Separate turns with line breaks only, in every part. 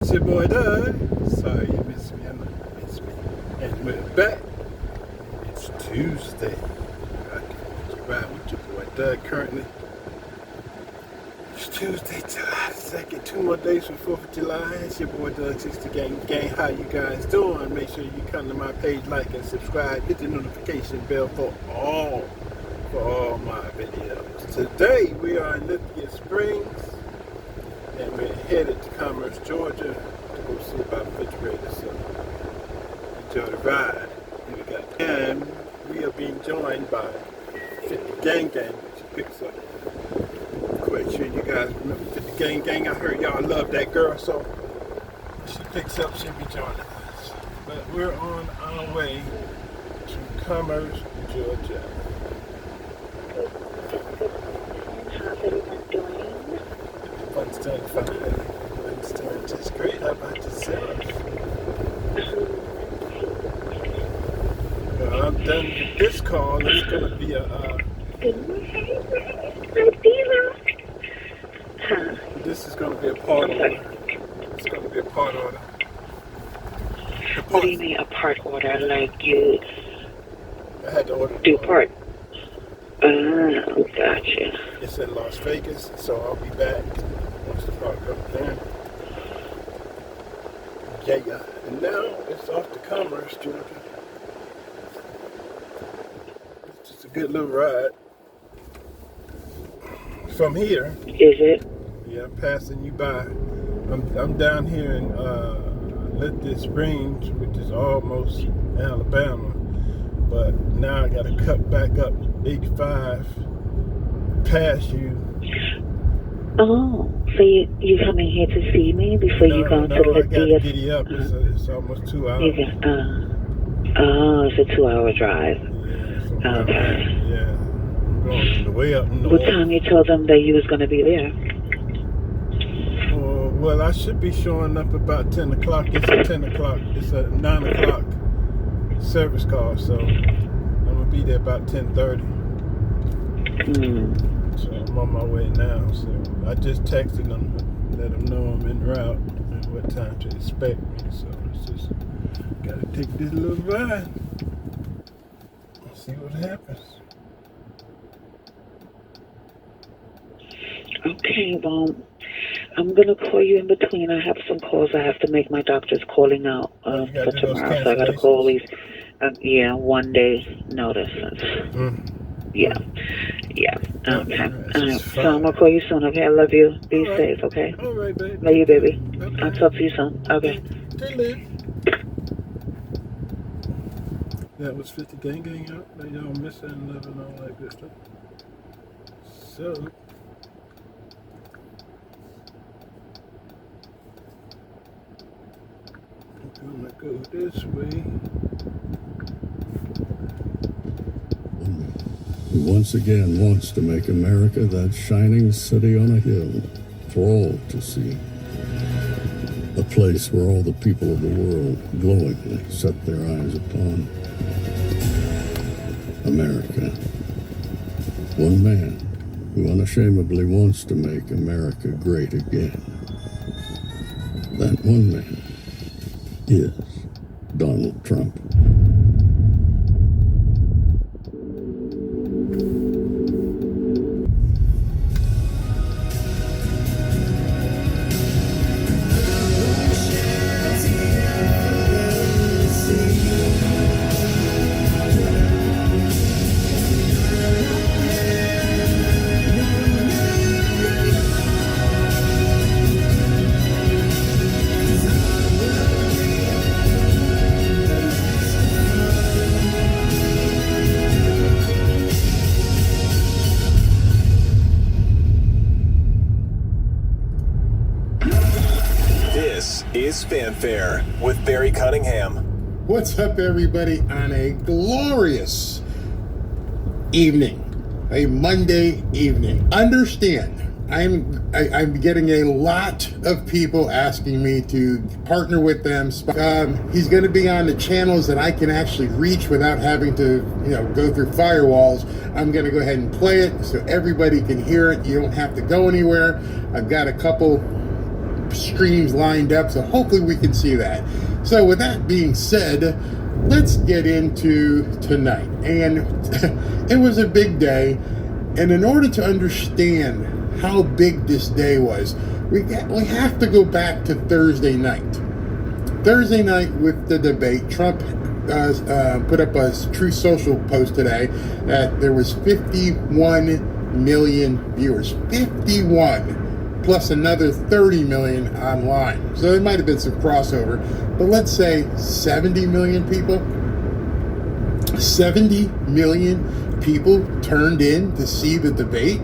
It's your boy Doug. Sorry you missed me. I know you missed me. And we're back. It's Tuesday. I can ride with your boy Doug currently. It's Tuesday, July 2nd. 2 more days for 4th of July. It's your boy Doug, 60 Gang. How you guys doing? Make sure you come to my page, like and subscribe. Hit the notification bell for all my videos. Today we are in Lithia Springs. And we're headed to Commerce, Georgia to go see about refrigerators. So enjoy the ride. Here we got, and we are being joined by 50 Gang, which picks up. Quite sure you guys remember 50 Gang. I heard y'all love that girl, so when she picks up, she'll be joining us. But we're on our way to Commerce, Georgia.
How's everyone doing?
Fun's doing fine. Fun's doing just great. How about yourself? Well, I'm done with this call. It's going to be a... This is going to be a part order. It's going to be a part order.
What do you mean a part order? Like you
I had to order.
do part? Oh, gotcha.
It's in Las Vegas, so I'll be back once the part comes in. Yeah. And now it's off to Commerce, Georgia. It's just a good little ride. From here.
Is it?
Yeah, I'm passing you by. I'm down here in Lithia Springs, which is almost Alabama. But now I got to cut back up 85 past you.
Oh, so you coming here to see me before you go to
I got to
Lithia?
giddy up. It's almost 2 hours.
It's a 2-hour drive.
Yeah,
Okay.
Yeah. I'm going the way up north.
What time you told them that you was going to be there?
Well, I should be showing up about 10 o'clock. It's a 10 o'clock. It's a 9 o'clock service call, so I'm going to be there about 10:30. So I'm on my way now. So I just texted them, let them know I'm en route and what time to expect me. So it's just got to take this little ride and see what happens.
Okay, well, I'm going to call you in between. I have some calls I have to make. My doctor's calling out for tomorrow, so I got to call these, 1 day notices. Yeah. Okay. So I'm going to call you soon, okay? I love you. Be safe, okay?
All right, baby.
Love you, baby.
Okay.
I'll talk to you soon. Okay.
That was 50 Gang out. That y'all missing and living all that good stuff. So I'm gonna go this way.
Who once again wants to make America that shining city on a hill for all to see. A place where all the people of the world glowingly set their eyes upon. America. One man who unashamedly wants to make America great again. That one man is Donald Trump.
Is Fanfare with Barry Cunningham.
What's up, everybody, on a glorious evening, a Monday evening. Understand, I'm getting a lot of people asking me to partner with them. He's going to be on the channels that I can actually reach without having to, go through firewalls. I'm going to go ahead and play it so everybody can hear it. You don't have to go anywhere. I've got a couple streams lined up, so hopefully we can see that. So with that being said, let's get into tonight. And it was a big day, and in order to understand how big this day was, we have to go back to Thursday night. Thursday night with the debate, Trump put up a Truth Social post today that there was 51 million viewers. 51, plus another 30 million online. So there might have been some crossover, but let's say 70 million people. 70 million people turned in to see the debate.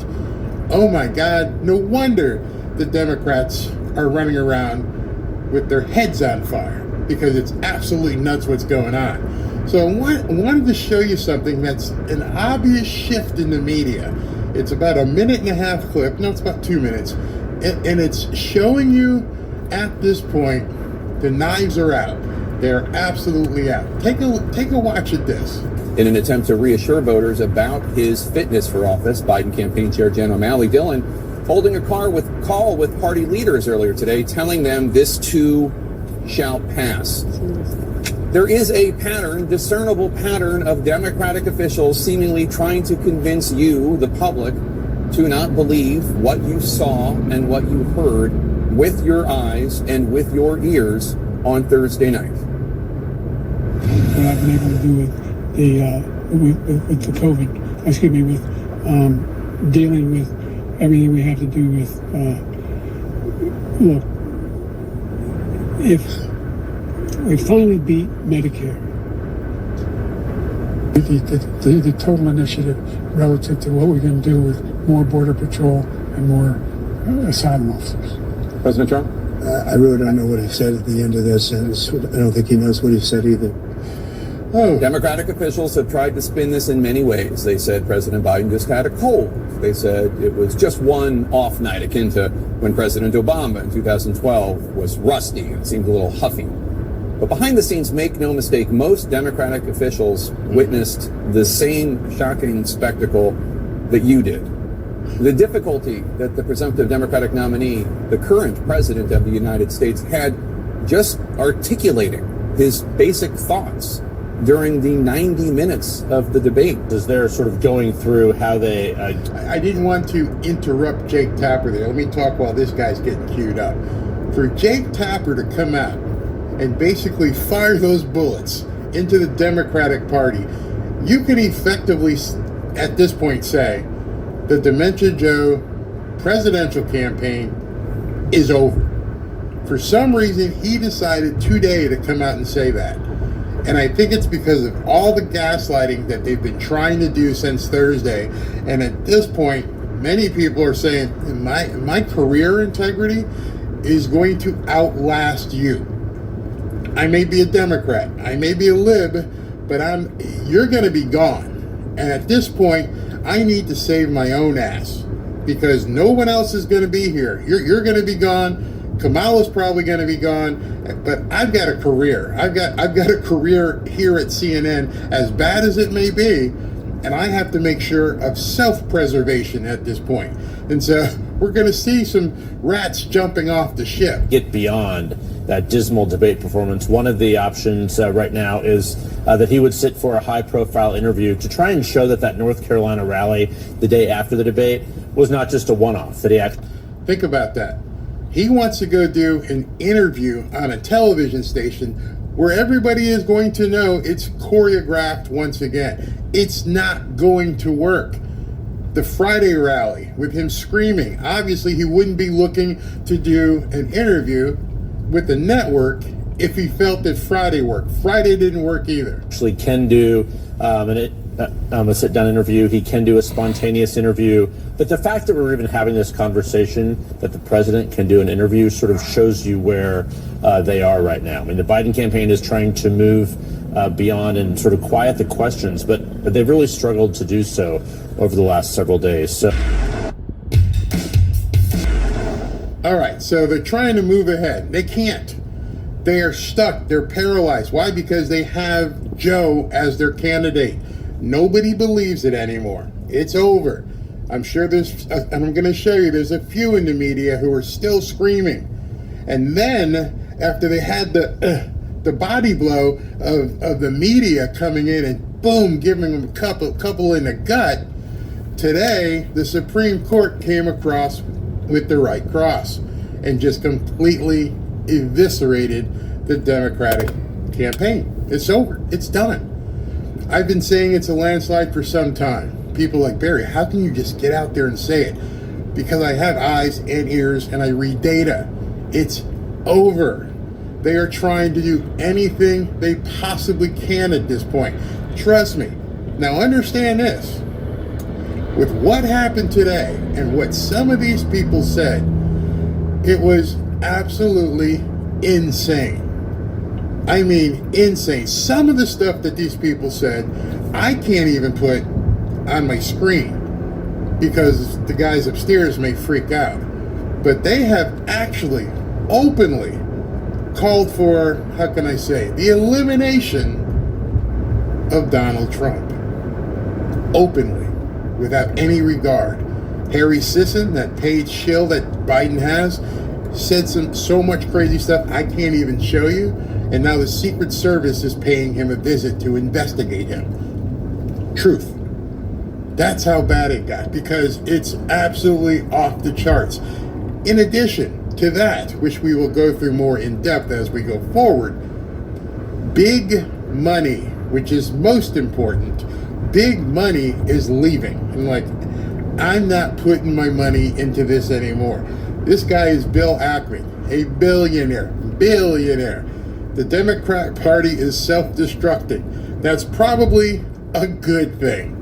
Oh my God, no wonder the Democrats are running around with their heads on fire, because it's absolutely nuts what's going on. So I wanted to show you something that's an obvious shift in the media. It's about a 1.5-minute clip. No, it's about 2 minutes. And it's showing you at this point, the knives are out. They're absolutely out. Take a watch at this.
In an attempt to reassure voters about his fitness for office, Biden campaign chair Jen O'Malley Dillon holding a call with party leaders earlier today, telling them this too shall pass. There is a discernible pattern of Democratic officials seemingly trying to convince you, the public, to not believe what you saw and what you heard with your eyes and with your ears on Thursday night.
What I've been able to do with the COVID, with dealing with everything we have to do with, look, if we finally beat Medicare, the total initiative relative to what we're going to do with more Border Patrol and more asylum officers.
President Trump?
I really don't know what he said at the end of that sentence. I don't think he knows what he said either.
Oh. Democratic officials have tried to spin this in many ways. They said President Biden just had a cold. They said it was just one off night, akin to when President Obama in 2012 was rusty and seemed a little huffy. But behind the scenes, make no mistake, most Democratic officials witnessed the same shocking spectacle that you did. The difficulty that the presumptive Democratic nominee, the current president of the United States, had just articulating his basic thoughts during the 90 minutes of the debate.
As they're sort of going through how they...
I didn't want to interrupt Jake Tapper there. Let me talk while this guy's getting queued up. For Jake Tapper to come out and basically fire those bullets into the Democratic Party, you can effectively, at this point, say the Dementia Joe presidential campaign is over. For some reason, he decided today to come out and say that. And I think it's because of all the gaslighting that they've been trying to do since Thursday. And at this point, many people are saying, my career integrity is going to outlast you. I may be a Democrat, I may be a lib, but you're going to be gone. And at this point, I need to save my own ass, because no one else is going to be here. You're going to be gone. Kamala's probably going to be gone, but I've got a career. I've got a career here at CNN, as bad as it may be, and I have to make sure of self-preservation at this point. And so we're going to see some rats jumping off the ship.
Get beyond that dismal debate performance. One of the options right now is that he would sit for a high-profile interview to try and show that North Carolina rally the day after the debate was not just a one-off, that he actually...
Think about that. He wants to go do an interview on a television station where everybody is going to know it's choreographed once again. It's not going to work. The Friday rally with him screaming, obviously he wouldn't be looking to do an interview with the network if he felt that Friday worked. Friday didn't work either.
Actually can do a sit-down interview. He can do a spontaneous interview. But the fact that we're even having this conversation, that the president can do an interview, sort of shows you where they are right now. I mean, the Biden campaign is trying to move beyond and sort of quiet the questions, but they've really struggled to do so over the last several days. So.
All right, so they're trying to move ahead. They can't. They are stuck. They're paralyzed. Why? Because they have Joe as their candidate. Nobody believes it anymore. It's over. I'm sure and I'm going to show you, there's a few in the media who are still screaming. And then after they had the body blow of the media coming in and boom, giving them a couple in the gut, today the Supreme Court came across with the right cross and just completely eviscerated the Democratic campaign. It's over. It's done. I've been saying it's a landslide for some time. People like, Barry, how can you just get out there and say it? Because I have eyes and ears and I read data. It's over. They are trying to do anything they possibly can at this point. Trust me. Now understand this. With what happened today and what some of these people said, it was absolutely insane. I mean, insane. Some of the stuff that these people said, I can't even put on my screen because the guys upstairs may freak out. But they have actually openly called for, how can I say, the elimination of Donald Trump. Openly, without any regard. Harry Sisson, that paid shill that Biden has, said so much crazy stuff I can't even show you. And now the Secret Service is paying him a visit to investigate him. Truth. That's how bad it got, because it's absolutely off the charts. In addition to that, which we will go through more in depth as we go forward, big money, which is most important, big money is leaving. I'm like, I'm not putting my money into this anymore. This guy is Bill Ackman, a billionaire. The Democrat Party is self-destructing. That's probably a good thing.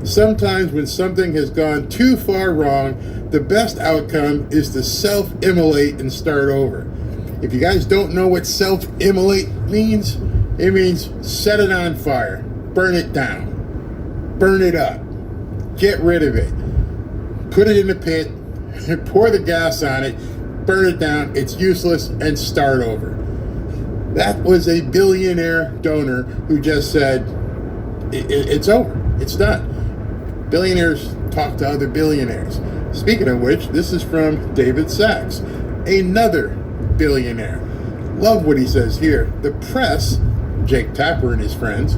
Sometimes when something has gone too far wrong, the best outcome is to self-immolate and start over. If you guys don't know what self-immolate means, it means set it on fire, burn it down, burn it up, get rid of it, put it in the pit, pour the gas on it, burn it down, it's useless, and start over. That was a billionaire donor who just said, it's over, it's done. Billionaires talk to other billionaires. Speaking of which, this is from David Sachs, another billionaire. Love what he says here. The press, Jake Tapper and his friends,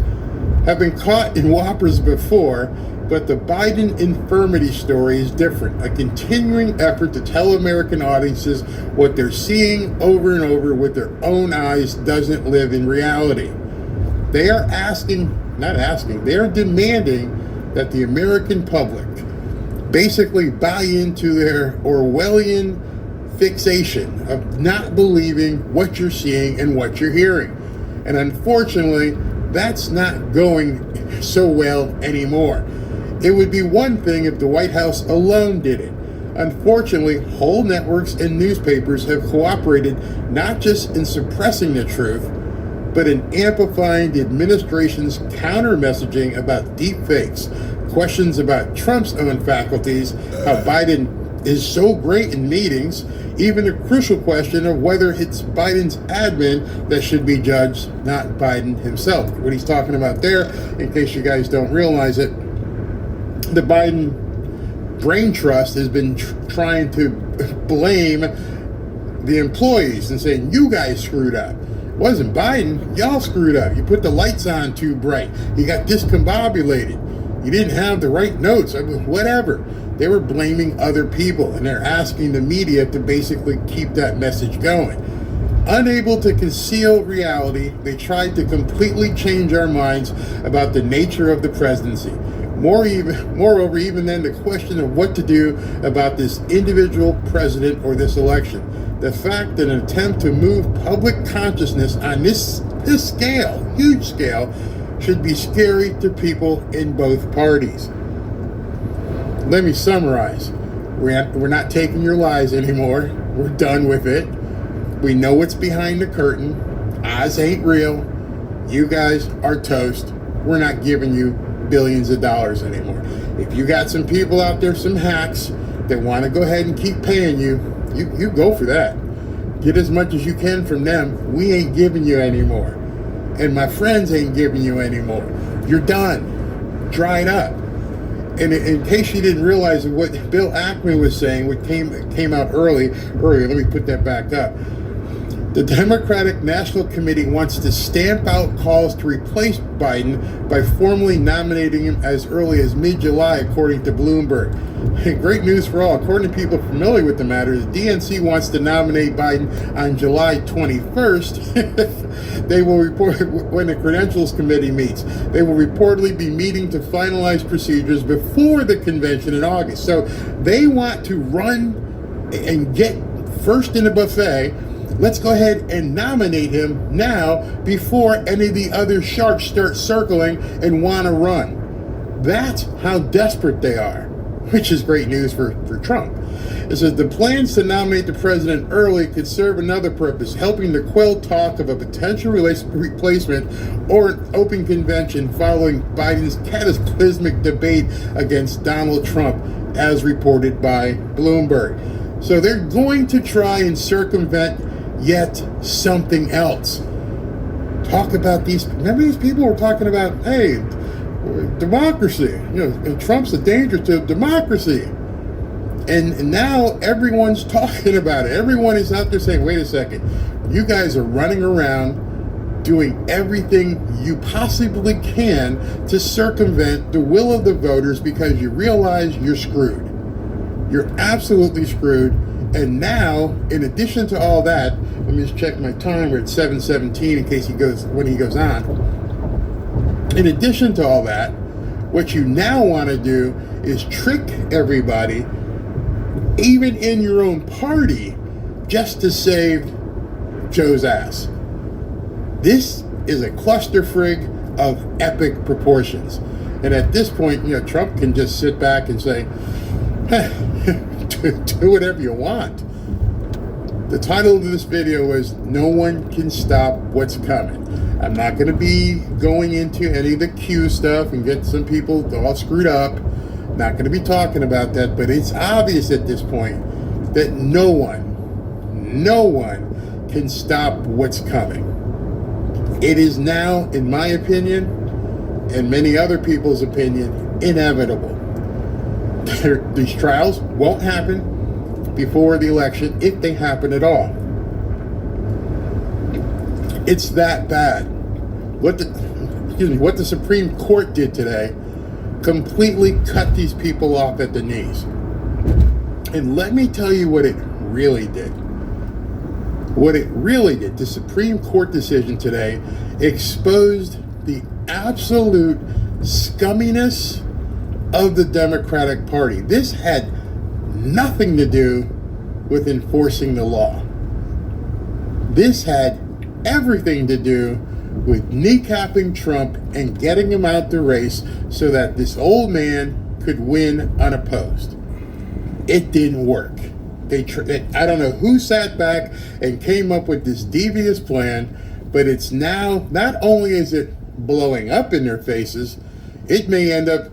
have been caught in whoppers before, but the Biden infirmity story is different. A continuing effort to tell American audiences what they're seeing over and over with their own eyes doesn't live in reality. They are they are demanding that the American public basically buy into their Orwellian fixation of not believing what you're seeing and what you're hearing. And unfortunately, that's not going so well anymore. It would be one thing if the White House alone did it. Unfortunately, whole networks and newspapers have cooperated not just in suppressing the truth, but in amplifying the administration's counter-messaging about deep fakes, questions about Trump's own faculties, how Biden is so great in meetings, even the crucial question of whether it's Biden's admin that should be judged, not Biden himself. What he's talking about there, in case you guys don't realize it, the Biden brain trust has been trying to blame the employees and saying, you guys screwed up. It wasn't Biden, y'all screwed up. You put the lights on too bright. You got discombobulated. You didn't have the right notes. I mean, whatever. They were blaming other people, and they're asking the media to basically keep that message going. Unable to conceal reality, they tried to completely change our minds about the nature of the presidency. Moreover, even then, the question of what to do about this individual president or this election. The fact that an attempt to move public consciousness on this scale, huge scale, should be scary to people in both parties. Let me summarize. We're not taking your lies anymore. We're done with it. We know what's behind the curtain. Oz ain't real. You guys are toast. We're not giving you billions of dollars anymore. If you got some people out there, some hacks that want to go ahead and keep paying you, you go for that. Get as much as you can from them. We ain't giving you anymore. And my friends ain't giving you anymore. You're done. Dried up. And in case you didn't realize what Bill Ackman was saying, what came out earlier, let me put that back up. The Democratic National Committee wants to stamp out calls to replace Biden by formally nominating him as early as mid-July, according to Bloomberg. Great news for all. According to people familiar with the matter, the DNC wants to nominate Biden on July 21st. They will report when the Credentials Committee meets. They will reportedly be meeting to finalize procedures before the convention in August. So they want to run and get first in the buffet. Let's go ahead and nominate him now before any of the other sharks start circling and want to run. That's how desperate they are, which is great news for Trump. It says the plans to nominate the president early could serve another purpose, helping to quell talk of a potential replacement or an open convention following Biden's cataclysmic debate against Donald Trump, as reported by Bloomberg. So they're going to try and circumvent yet something else. Talk about these. Remember, these people were talking about, hey, democracy. Trump's a danger to democracy. And now everyone's talking about it. Everyone is out there saying, wait a second, you guys are running around doing everything you possibly can to circumvent the will of the voters because you realize you're screwed. You're absolutely screwed. And now, in addition to all that, let me just check my time. We're at 7:17 in case when he goes on. In addition to all that, what you now want to do is trick everybody, even in your own party, just to save Joe's ass. This is a clusterfrig of epic proportions. And at this point, Trump can just sit back and say, do whatever you want. The title of this video is No One Can Stop What's Coming. I'm not going to be going into any of the Q stuff and get some people all screwed up. Not going to be talking about that, but it's obvious at this point that no one can stop what's coming. It is now, in my opinion, and many other people's opinion, inevitable. These trials won't happen before the election, if they happen at all. It's that bad. What the Supreme Court did today completely cut these people off at the knees. And let me tell you what it really did. The Supreme Court decision today exposed the absolute scumminess of the Democratic Party. This had nothing to do with enforcing the law. This had everything to do with kneecapping Trump and getting him out the race so that this old man could win unopposed. It didn't work. I don't know who sat back and came up with this devious plan, but it's now, not only is it blowing up in their faces, it may end up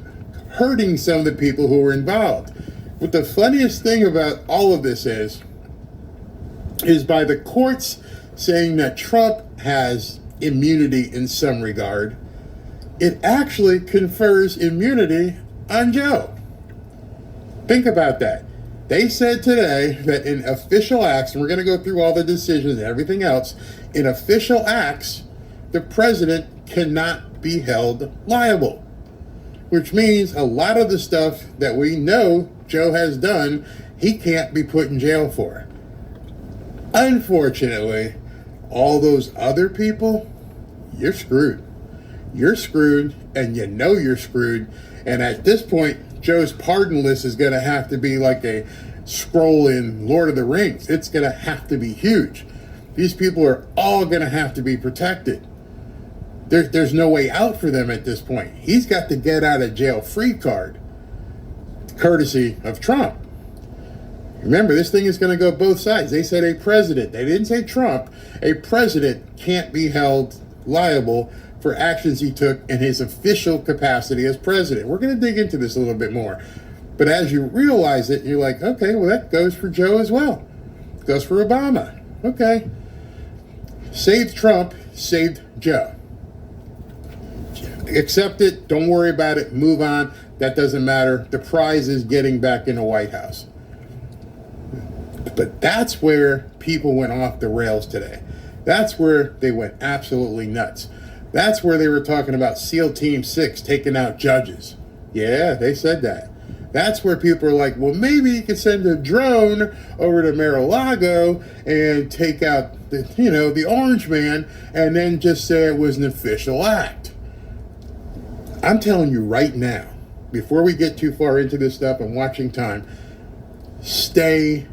hurting some of the people who were involved. But the funniest thing about all of this is by the courts saying that Trump has immunity in some regard, it actually confers immunity on Joe. Think about that. They said today that in official acts, and we're going to go through all the decisions and everything else, in official acts, the president cannot be held liable. Which means a lot of the stuff that we know Joe has done, he can't be put in jail for. Unfortunately, all those other people, you're screwed. You're screwed, and you know you're screwed. And at this point, Joe's pardon list is going to have to be like a scroll in Lord of the Rings. It's going to have to be huge. These people are all going to have to be protected. There's no way out for them at this point. He's got the get out of jail free card, courtesy of Trump. Remember, this thing is going to go both sides. They said a president, they didn't say Trump, a president can't be held liable for actions he took in his official capacity as president. We're going to dig into this a little bit more. But as you realize it, you're like, okay, well, that goes for Joe as well. It goes for Obama. Okay. Saved Trump, saved Joe. Accept it. Don't worry about it. Move on. That doesn't matter. The prize is getting back in the White House. But that's where people went off the rails today. That's where they went absolutely nuts. That's where they were talking about SEAL Team 6 taking out judges. Yeah, they said that. That's where people are like, well, maybe you could send a drone over to Mar-a-Lago and take out the Orange Man and then just say it was an official act. I'm telling you right now, before we get too far into this stuff, I'm watching time, stay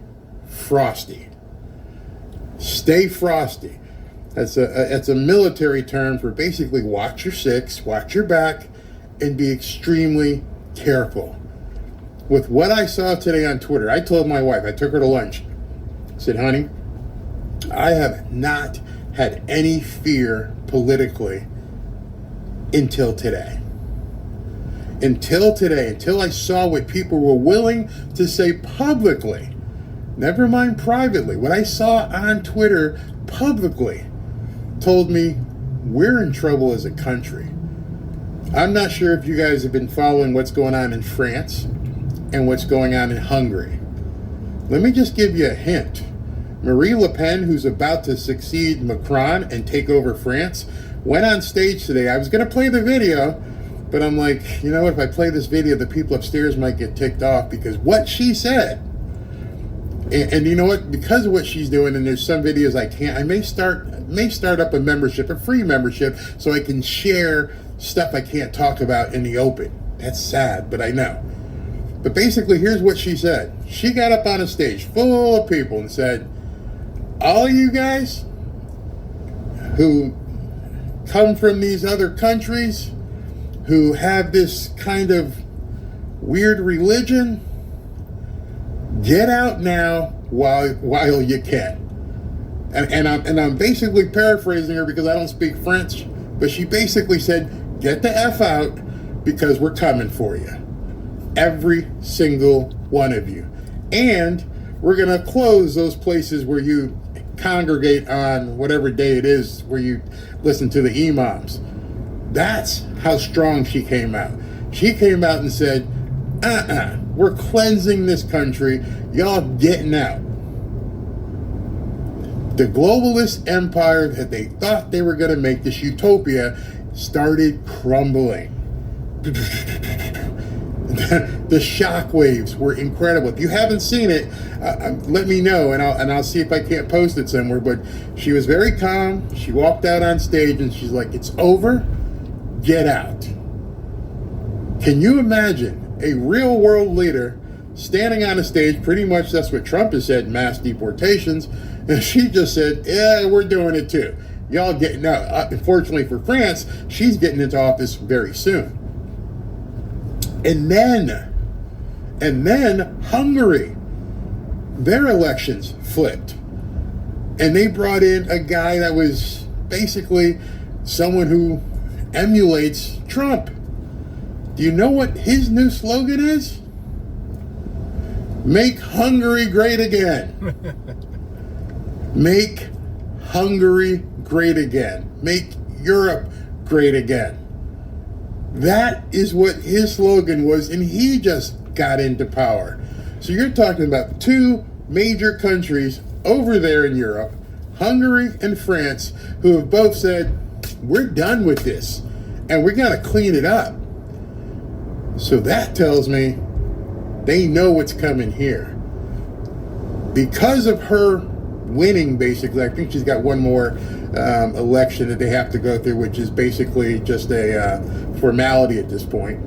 frosty. Stay frosty. That's a military term for basically watch your six, watch your back, and be extremely careful. With what I saw today on Twitter, I told my wife, I took her to lunch, I said, honey, I have not had any fear politically until today. Until I saw what people were willing to say publicly, never mind privately, what I saw on Twitter publicly told me we're in trouble as a country. I'm not sure if you guys have been following what's going on in France and what's going on in Hungary. Let me just give you a hint. Marine Le Pen, who's about to succeed Macron and take over France, went on stage today. I was going to play the video, but I'm like, you know what, if I play this video, the people upstairs might get ticked off because what she said, and you know what, because of what she's doing, and there's some videos I may start up a membership, a free membership, so I can share stuff I can't talk about in the open. That's sad, but I know. But basically, here's what she said. She got up on a stage full of people and said, all you guys who come from these other countries, who have this kind of weird religion, get out now while you can. And I'm basically paraphrasing her because I don't speak French, but she basically said, get the F out because we're coming for you. Every single one of you. And we're going to close those places where you congregate on whatever day it is where you listen to the imams. That's how strong she came out. She came out and said, we're cleansing this country. Y'all getting out. The globalist empire that they thought they were going to make, this utopia, started crumbling. The shockwaves were incredible. If you haven't seen it, let me know, and I'll see if I can't post it somewhere. But she was very calm. She walked out on stage, and she's like, "It's over. Get out." Can you imagine a real world leader standing on a stage? Pretty much that's what Trump has said, mass deportations, and she just said, "Yeah, we're doing it too. Y'all getting out." Unfortunately for France, she's getting into office very soon. And then Hungary, their elections flipped. And they brought in a guy that was basically someone who emulates Trump. Do you know what his new slogan is? Make Hungary great again. Make Hungary great again. Make Europe great again. That is what his slogan was, and he just got into power. So you're talking about two major countries over there in Europe, Hungary and France, who have both said, we're done with this, and we're going to clean it up. So that tells me they know what's coming here. Because of her winning, basically, I think she's got one more election that they have to go through, which is basically just a formality at this point.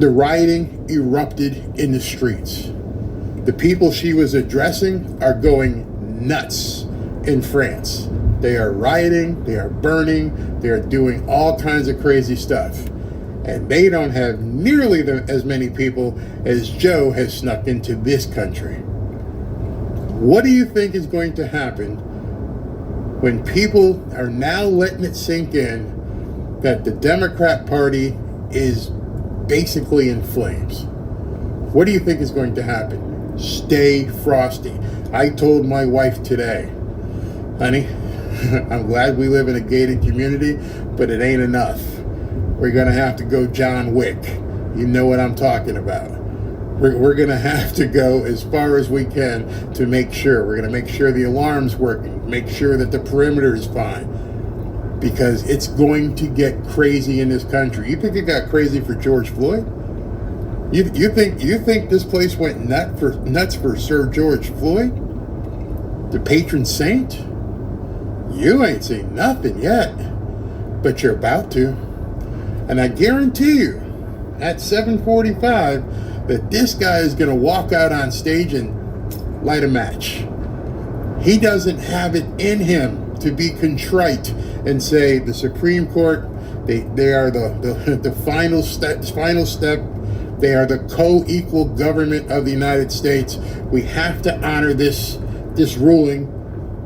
The rioting erupted in the streets. The people she was addressing are going nuts in France. They are rioting, they are burning, they are doing all kinds of crazy stuff. And they don't have nearly as many people as Joe has snuck into this country. What do you think is going to happen when people are now letting it sink in that the Democrat Party is basically in flames? What do you think is going to happen? Stay frosty. I told my wife today, honey, I'm glad we live in a gated community, but it ain't enough. We're going to have to go John Wick. You know what I'm talking about. We're going to have to go as far as we can to make sure. We're going to make sure the alarm's working. Make sure that the perimeter is fine. Because it's going to get crazy in this country. You think it got crazy for George Floyd? You think this place went nuts for Sir George Floyd, the patron saint? You ain't seen nothing yet, but you're about to. And I guarantee you, at 7:45, that this guy is going to walk out on stage and light a match. He doesn't have it in him to be contrite and say the Supreme Court, they are the final step. They are the co-equal government of the United States. We have to honor this ruling,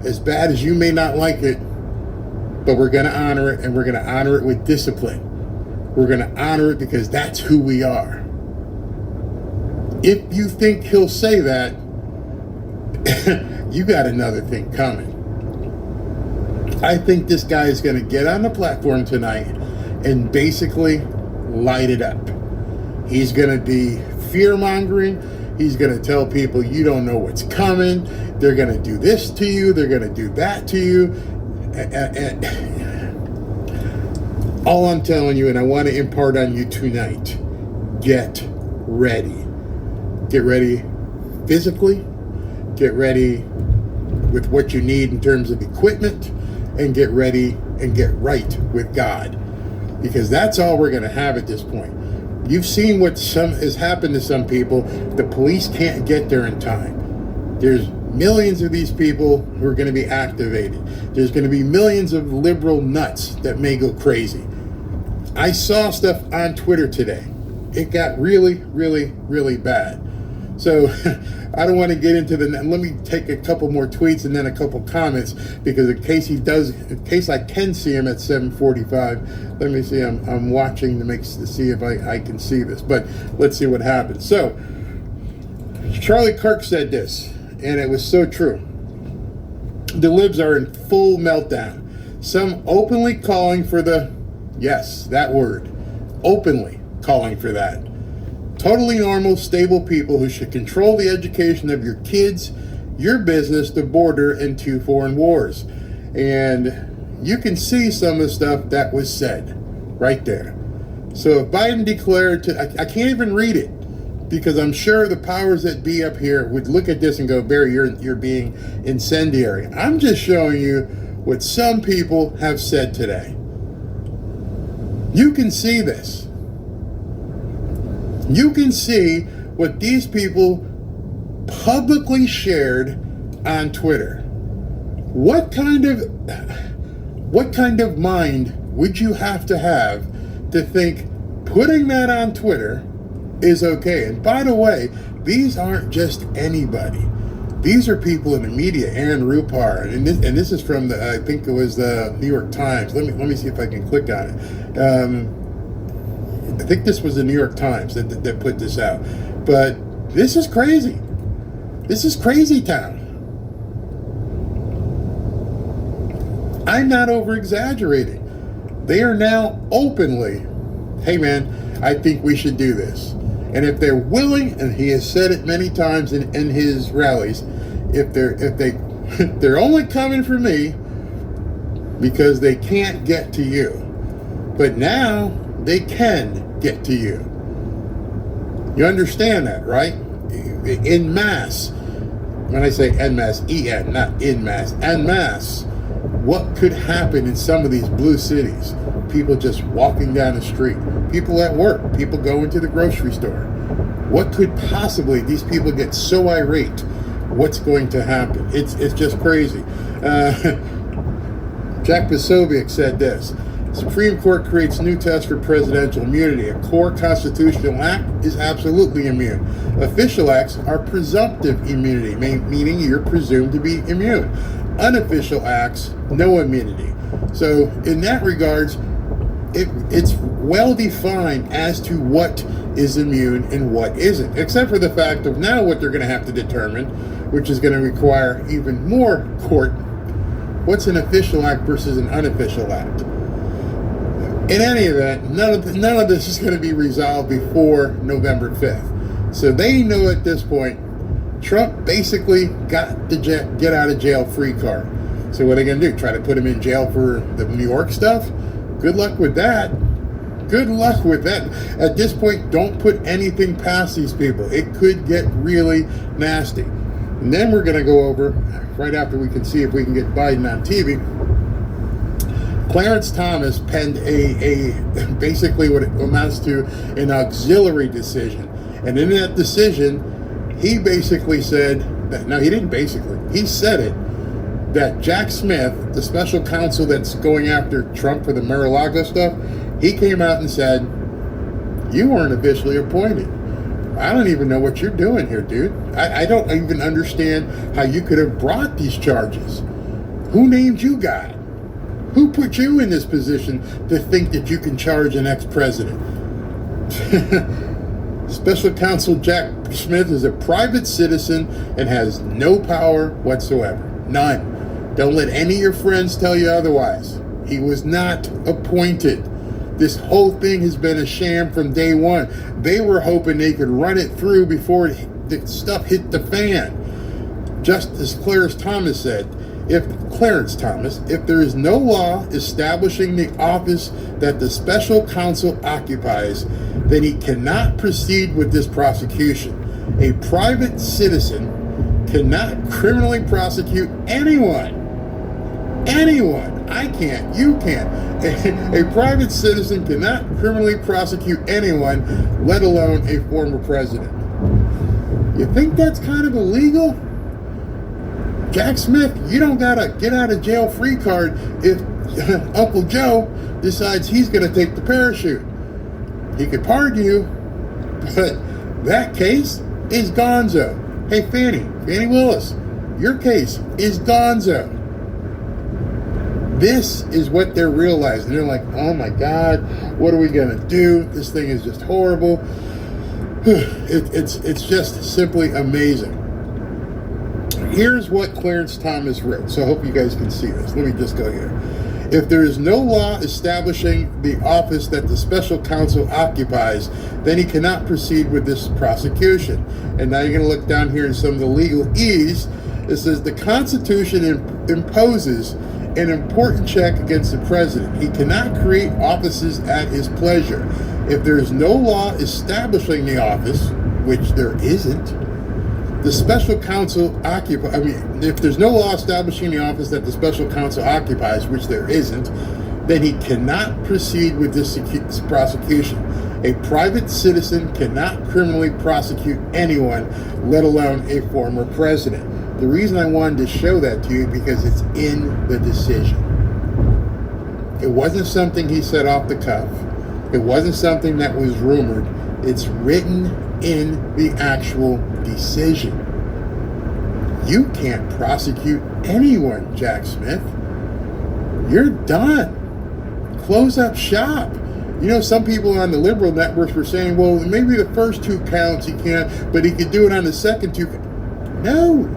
as bad as you may not like it, but we're going to honor it, and we're going to honor it with discipline. We're going to honor it because that's who we are. If you think he'll say that, you got another thing coming. I think this guy is going to get on the platform tonight and basically light it up. He's going to be fear-mongering. He's going to tell people, you don't know what's coming. They're going to do this to you. They're going to do that to you. And all I'm telling you, and I want to impart on you tonight, get ready. Get ready physically. Get ready with what you need in terms of equipment. And get ready and get right with God. Because that's all we're going to have at this point. You've seen what has happened to some people. The police can't get there in time. There's millions of these people who are going to be activated. There's going to be millions of liberal nuts that may go crazy. I saw stuff on Twitter today. It got really, really, really bad. So I don't want to get into let me take a couple more tweets and then a couple comments, because in case I can see him at 7:45, let me see. I'm watching to see if I can see this, but let's see what happens. So Charlie Kirk said this, and it was so true. The libs are in full meltdown. Some openly calling for that word, openly calling for that. Totally normal, stable people who should control the education of your kids, your business, the border, and 2 foreign wars. And you can see some of the stuff that was said right there. So if Biden declared I can't even read it, because I'm sure the powers that be up here would look at this and go, Barry, you're being incendiary. I'm just showing you what some people have said today. You can see this. You can see what these people publicly shared on Twitter. What kind of mind would you have to think putting that on Twitter is okay? And by the way, these aren't just anybody. These are people in the media. Aaron Rupar, and this is from I think it was the New York Times. Let me see if I can click on it. I think this was the New York Times that put this out. But this is crazy. This is crazy town. I'm not over-exaggerating. They are now openly, hey man, I think we should do this. And if they're willing, and he has said it many times in his rallies, if they're only coming for me because they can't get to you. But now they can get to you. You understand that, right? En masse. When I say en masse, E-N, not in masse, en masse. What could happen in some of these blue cities? People just walking down the street. People at work. People going to the grocery store. What could possibly, these people get so irate, what's going to happen? It's just crazy. Jack Posobiec said this: Supreme Court creates new test for presidential immunity. A core constitutional act is absolutely immune. Official acts are presumptive immunity, meaning you're presumed to be immune. Unofficial acts, no immunity. So in that regards, it's well defined as to what is immune and what isn't, except for the fact of now what they're going to have to determine, which is going to require even more court. What's an official act versus an unofficial act? In any event, none of this is going to be resolved before November 5th. So they know at this point, Trump basically got the get out of jail free card. So what are they going to do? Try to put him in jail for the New York stuff? Good luck with that. Good luck with that. At this point, don't put anything past these people. It could get really nasty. And then we're going to go over, right after we can see if we can get Biden on TV, Clarence Thomas penned a basically what it amounts to an auxiliary decision. And in that decision, he basically said, that, no, he didn't basically, he said it, that Jack Smith, the special counsel that's going after Trump for the Mar-a-Lago stuff, he came out and said, you weren't officially appointed. I don't even know what you're doing here, dude. I don't even understand how you could have brought these charges. Who named you God? Who put you in this position to think that you can charge an ex-president? Special counsel Jack Smith is a private citizen and has no power whatsoever. None. Don't let any of your friends tell you otherwise. He was not appointed. This whole thing has been a sham from day one. They were hoping they could run it through before the stuff hit the fan. Just as Clarence Thomas said, if there is no law establishing the office that the special counsel occupies, then he cannot proceed with this prosecution. A private citizen cannot criminally prosecute anyone. Anyone. I can't. You can't. A private citizen cannot criminally prosecute anyone, let alone a former president. You think that's kind of illegal? Jack Smith, you don't got a get out of jail free card if Uncle Joe decides he's going to take the parachute. He could pardon you, but that case is gonzo. Hey, Fannie Willis, your case is gonzo. This is what they're realizing. They're like, oh my God, what are we going to do? This thing is just horrible. It's just simply amazing. Here's what Clarence Thomas wrote. So I hope you guys can see this. Let me just go here. If there is no law establishing the office that the special counsel occupies, then he cannot proceed with this prosecution. And now you're going to look down here in some of the legalese. It says the Constitution imposes an important check against the president. He cannot create offices at his pleasure. If there is no law establishing the office, which there isn't, the special counsel if there's no law establishing the office that the special counsel occupies, which there isn't, then he cannot proceed with this prosecution. A private citizen cannot criminally prosecute anyone, let alone a former president. The reason I wanted to show that to you is because it's in the decision. It wasn't something he said off the cuff. It wasn't something that was rumored. It's written in the actual decision. You can't prosecute anyone, Jack Smith. You're done. Close up shop. You know, some people on the liberal networks were saying, well, maybe the first two counts he can't, but he could do it on the second two. No.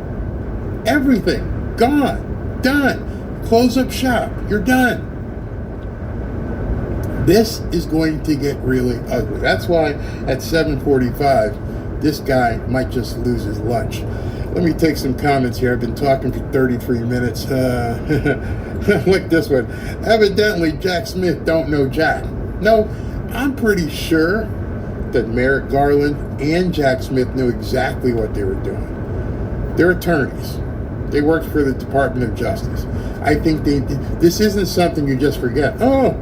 Everything. Gone. Done. Close up shop. You're done. This is going to get really ugly. That's why at 7:45, this guy might just lose his lunch. Let me take some comments here. I've been talking for 33 minutes. Look this one. Evidently, Jack Smith don't know Jack. No, I'm pretty sure that Merrick Garland and Jack Smith knew exactly what they were doing. They're attorneys. They worked for the Department of Justice. I think this isn't something you just forget. Oh,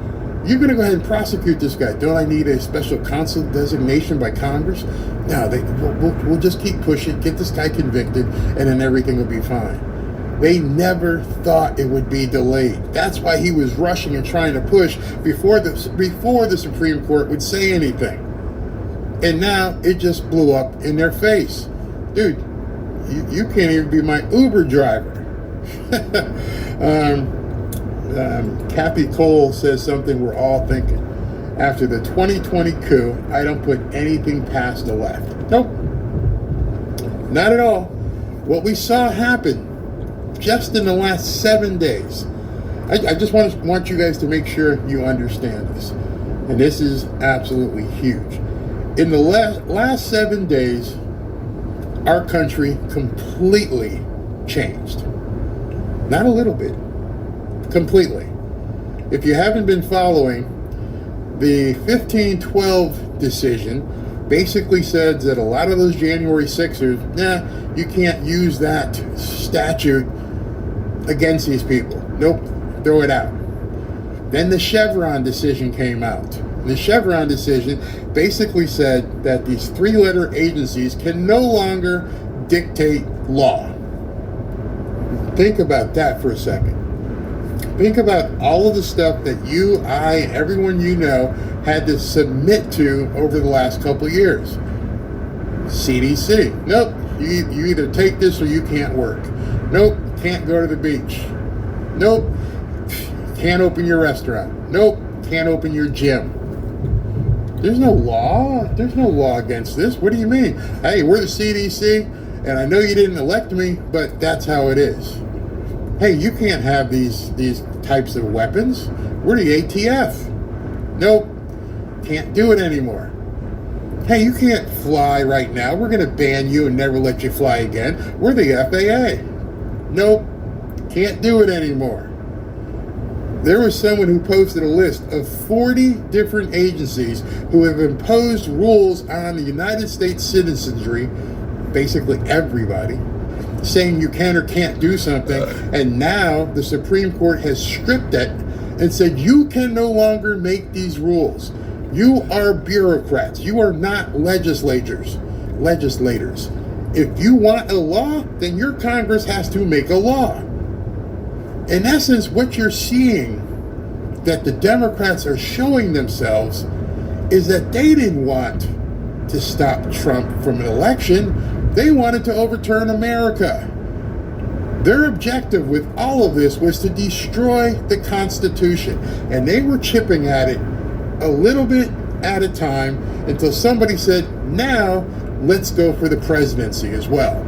you're going to go ahead and prosecute this guy. Don't I need a special counsel designation by Congress? No, we'll just keep pushing, get this guy convicted, and then everything will be fine. They never thought it would be delayed. That's why he was rushing and trying to push before the Supreme Court would say anything. And now it just blew up in their face. Dude, you can't even be my Uber driver. Kathy Cole says something we're all thinking. After the 2020 coup, I don't put anything past the left. Nope. Not at all. What we saw happen just in the last 7 days. I just want you guys to make sure you understand this. And this is absolutely huge. In the last 7 days, our country completely changed. Not a little bit. completely. If you haven't been following, the 1512 decision basically said that a lot of those January 6ers, you can't use that statute against these people. Nope, throw it out. Then the Chevron decision came out. The Chevron decision basically said that these three-letter agencies can no longer dictate law. Think about that for a second. Think about all of the stuff that you, I, everyone you know had to submit to over the last couple of years. CDC. Nope, you either take this or you can't work. Nope, can't go to the beach. Nope, can't open your restaurant. Nope, can't open your gym. There's no law. There's no law against this. What do you mean? Hey, we're the CDC, and I know you didn't elect me, but that's how it is. Hey, you can't have these types of weapons. We're the ATF. Nope, can't do it anymore. Hey, you can't fly right now. We're going to ban you and never let you fly again. We're the FAA. Nope, can't do it anymore. There was someone who posted a list of 40 different agencies who have imposed rules on the United States citizenry, basically everybody, saying you can or can't do something, and now the Supreme Court has stripped it and said you can no longer make these rules. You are bureaucrats. You are not legislators. If you want a law, then your Congress has to make a law. In essence, what you're seeing that the Democrats are showing themselves is that they didn't want to stop Trump from an election. They wanted to overturn America. Their objective with all of this was to destroy the Constitution, and they were chipping at it a little bit at a time until somebody said, now let's go for the presidency as well.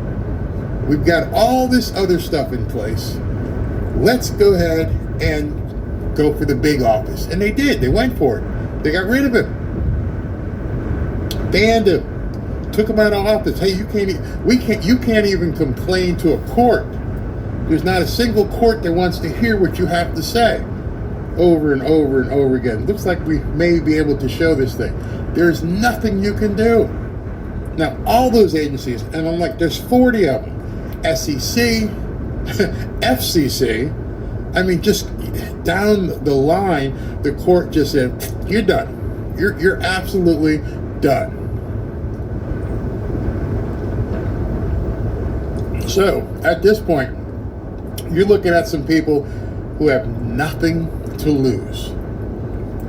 We've got all this other stuff in place. Let's go ahead and go for the big office. And they did. They went for it. They got rid of him. Banned him. Took him out of office. Hey, you can't even complain to a court. There's not a single court that wants to hear what you have to say. Over and over and over again. Looks like we may be able to show this thing. There's nothing you can do. Now, all those agencies, and I'm like, there's 40 of them. SEC, FCC, I mean, just down the line, the court just said, you're done. You're absolutely done. So, at this point, you're looking at some people who have nothing to lose.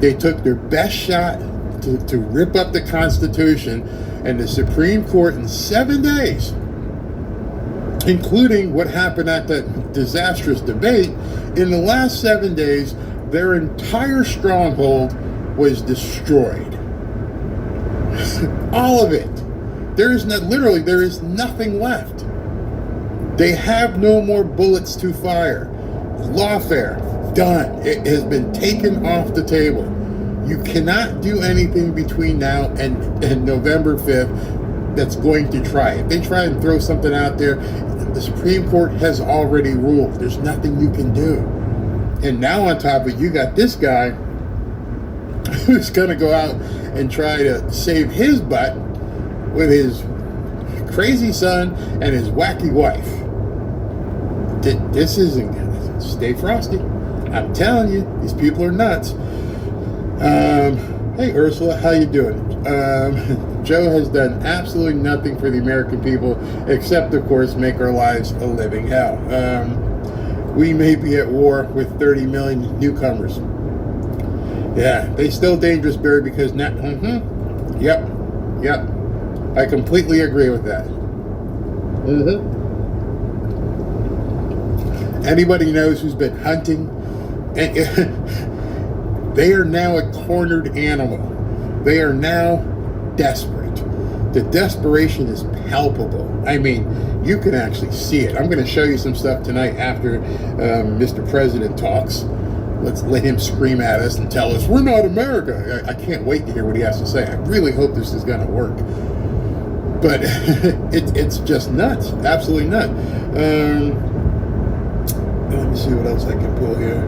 They took their best shot to rip up the Constitution, and the Supreme Court in 7 days, including what happened at that disastrous debate, in the last 7 days, their entire stronghold was destroyed. All of it. There is nothing left. They have no more bullets to fire. Lawfare, done. It has been taken off the table. You cannot do anything between now and November 5th that's going to try. If they try and throw something out there, the Supreme Court has already ruled. There's nothing you can do. And now on top of it, you got this guy who's going to go out and try to save his butt with his crazy son and his wacky wife. This isn't good. Stay frosty. I'm telling you, these people are nuts. Hey Ursula, how you doing? Joe has done absolutely nothing for the American people except, of course, make our lives a living hell. We may be at war with 30 million newcomers. Yeah, they still dangerous, Barry, because now. Yep. I completely agree with that. Anybody knows who's been hunting? They are now a cornered animal. They are now desperate. The desperation is palpable. I mean, you can actually see it. I'm going to show you some stuff tonight after Mr. President talks. Let's let him scream at us and tell us, we're not America. I can't wait to hear what he has to say. I really hope this is going to work. But it's just nuts. Absolutely nuts. Let me see what else I can pull here.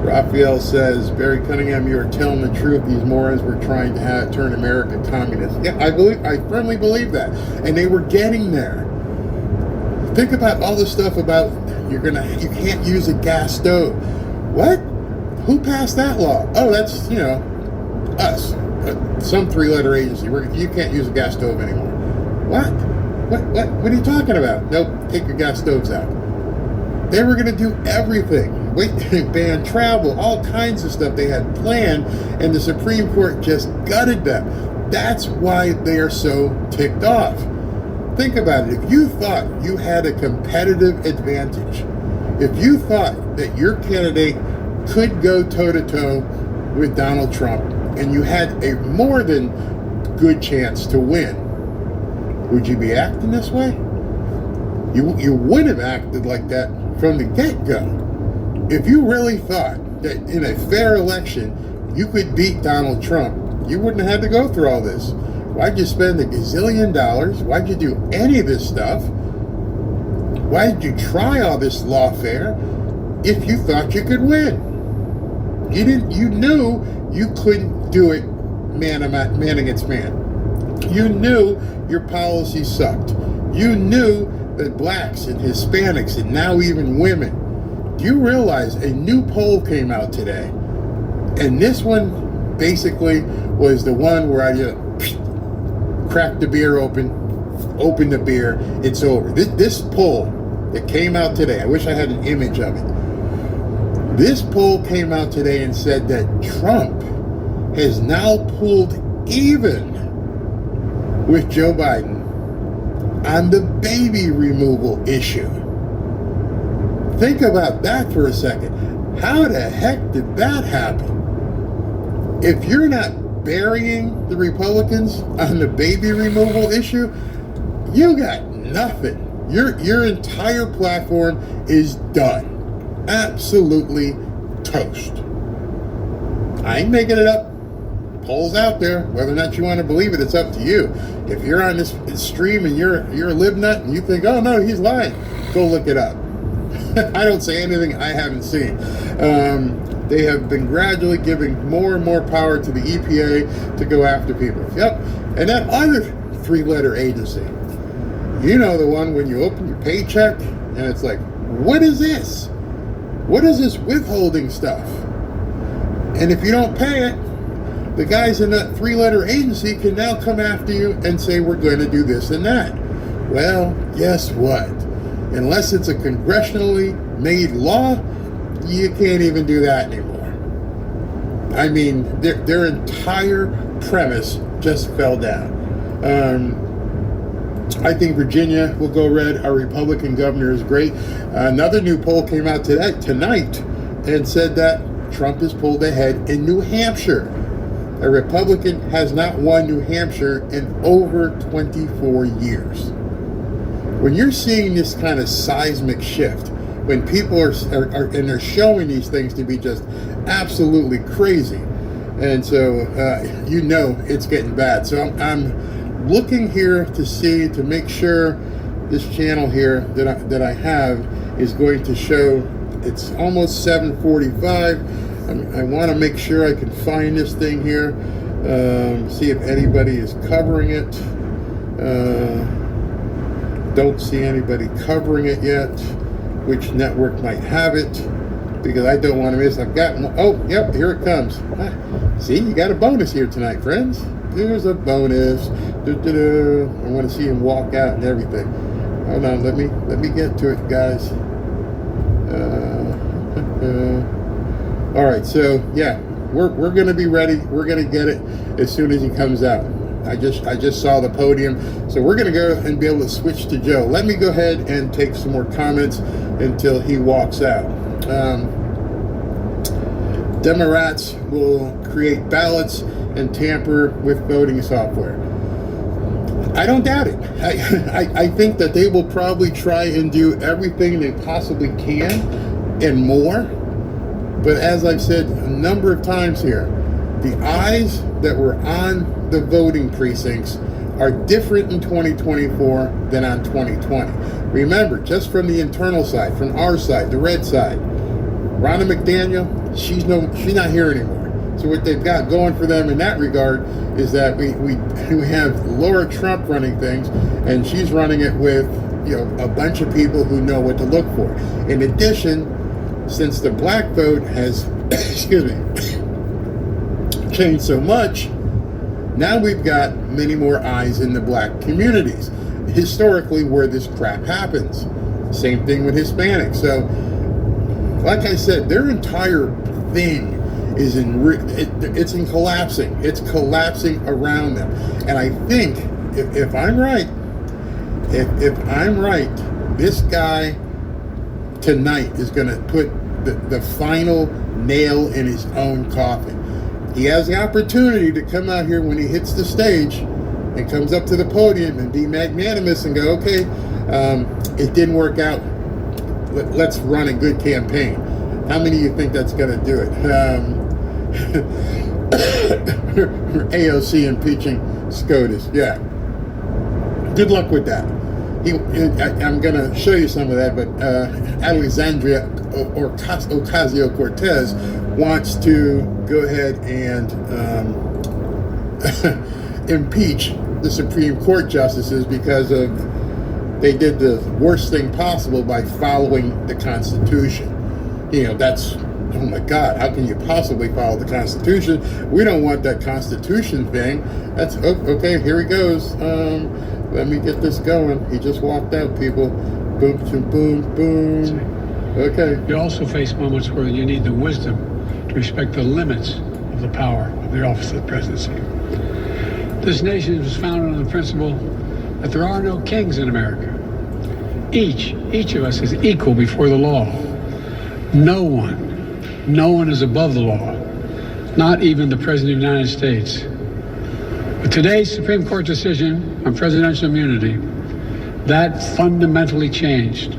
Raphael says, Barry Cunningham, you are telling the truth. These morons were trying to turn America communist. Yeah, I firmly believe that. And they were getting there. Think about all the stuff about you can't use a gas stove. What? Who passed that law? Oh, that's, us. Some 3-letter agency. You can't use a gas stove anymore. What? What are you talking about? Nope, take your gas stoves out. They were going to do everything. Ban travel, all kinds of stuff they had planned, and the Supreme Court just gutted them. That's why they are so ticked off. Think about it. If you thought you had a competitive advantage, if you thought that your candidate could go toe-to-toe with Donald Trump, and you had a more than good chance to win, would you be acting this way? You would have acted like that from the get-go. If you really thought that in a fair election you could beat Donald Trump, you wouldn't have had to go through all this. Why'd you spend $1 gazillion? Why'd you do any of this stuff? Why did you try all this lawfare if you thought you could win? You knew you couldn't do it man against man. You knew your policy sucked. You knew that blacks and Hispanics and now even women. Do you realize a new poll came out today? And this one basically was the one where I cracked the beer open the beer, it's over. This poll that came out today, I wish I had an image of it. This poll came out today and said that Trump has now pulled even with Joe Biden on the baby removal issue. Think about that for a second. How the heck did that happen? If you're not burying the Republicans on the baby removal issue, you got nothing. Your entire platform is done. Absolutely toast. I ain't making it up. Polls out there. Whether or not you want to believe it, it's up to you. If you're on this stream and you're a libnut and you think, oh no, he's lying, go look it up. I don't say anything I haven't seen. They have been gradually giving more and more power to the EPA to go after people. Yep. And that other 3-letter agency, the one when you open your paycheck and it's like, what is this? What is this withholding stuff? And if you don't pay it, the guys in that 3-letter agency can now come after you and say, we're going to do this and that. Well, guess what? Unless it's a congressionally made law, you can't even do that anymore. I mean, their entire premise just fell down. I think Virginia will go red. Our Republican governor is great. Another new poll came out tonight and said that Trump has pulled ahead in New Hampshire. A Republican has not won New Hampshire in over 24 years. When you're seeing this kind of seismic shift, when people are and they're showing these things to be just absolutely crazy, and so it's getting bad. So I'm looking here to make sure this channel here that I have is going to show. It's almost 7:45. I want to make sure I can find this thing here. See if anybody is covering it. Don't see anybody covering it yet. Which network might have it? Because I don't want to miss. I've got. Oh, yep, here it comes. See, you got a bonus here tonight, friends. There's a bonus. I want to see him walk out and everything. Hold on, let me get to it, guys. All right, so yeah, we're gonna be ready. We're gonna get it as soon as he comes out. I just saw the podium, so we're gonna go and be able to switch to Joe. Let me go ahead and take some more comments until he walks out. Democrats will create ballots and tamper with voting software. I don't doubt it. I think that they will probably try and do everything they possibly can and more. But as I've said a number of times here, the eyes that were on the voting precincts are different in 2024 than on 2020. Remember, just from the internal side, from our side, the red side, Ronna McDaniel, she's not here anymore. So what they've got going for them in that regard is that we have Laura Trump running things, and she's running it with a bunch of people who know what to look for. In addition, since the black vote has changed so much, now we've got many more eyes in the black communities. Historically, where this crap happens. Same thing with Hispanics. So, like I said, their entire thing is in collapsing. It's collapsing around them. And I think, if I'm right, this guy tonight is going to put the final nail in his own coffin. He has the opportunity to come out here when he hits the stage and comes up to the podium and be magnanimous and go, okay, it didn't work out. Let's run a good campaign. How many of you think that's going to do it? AOC impeaching SCOTUS. Yeah. Good luck with that. I'm going to show you some of that, but Alexandria Ocasio-Cortez wants to go ahead and impeach the Supreme Court justices because they did the worst thing possible by following the Constitution. That's, oh my God, how can you possibly follow the Constitution? We don't want that Constitution thing. That's, okay, here he goes. Let me get this going. He just walked out, people. Boom, boom, boom, boom. Okay.
You also face moments where you need the wisdom to respect the limits of the power of the office of the presidency. This nation was founded on the principle that there are no kings in America. Each of us is equal before the law. No one is above the law, not even the President of the United States. With today's Supreme Court decision on presidential immunity, that fundamentally changed.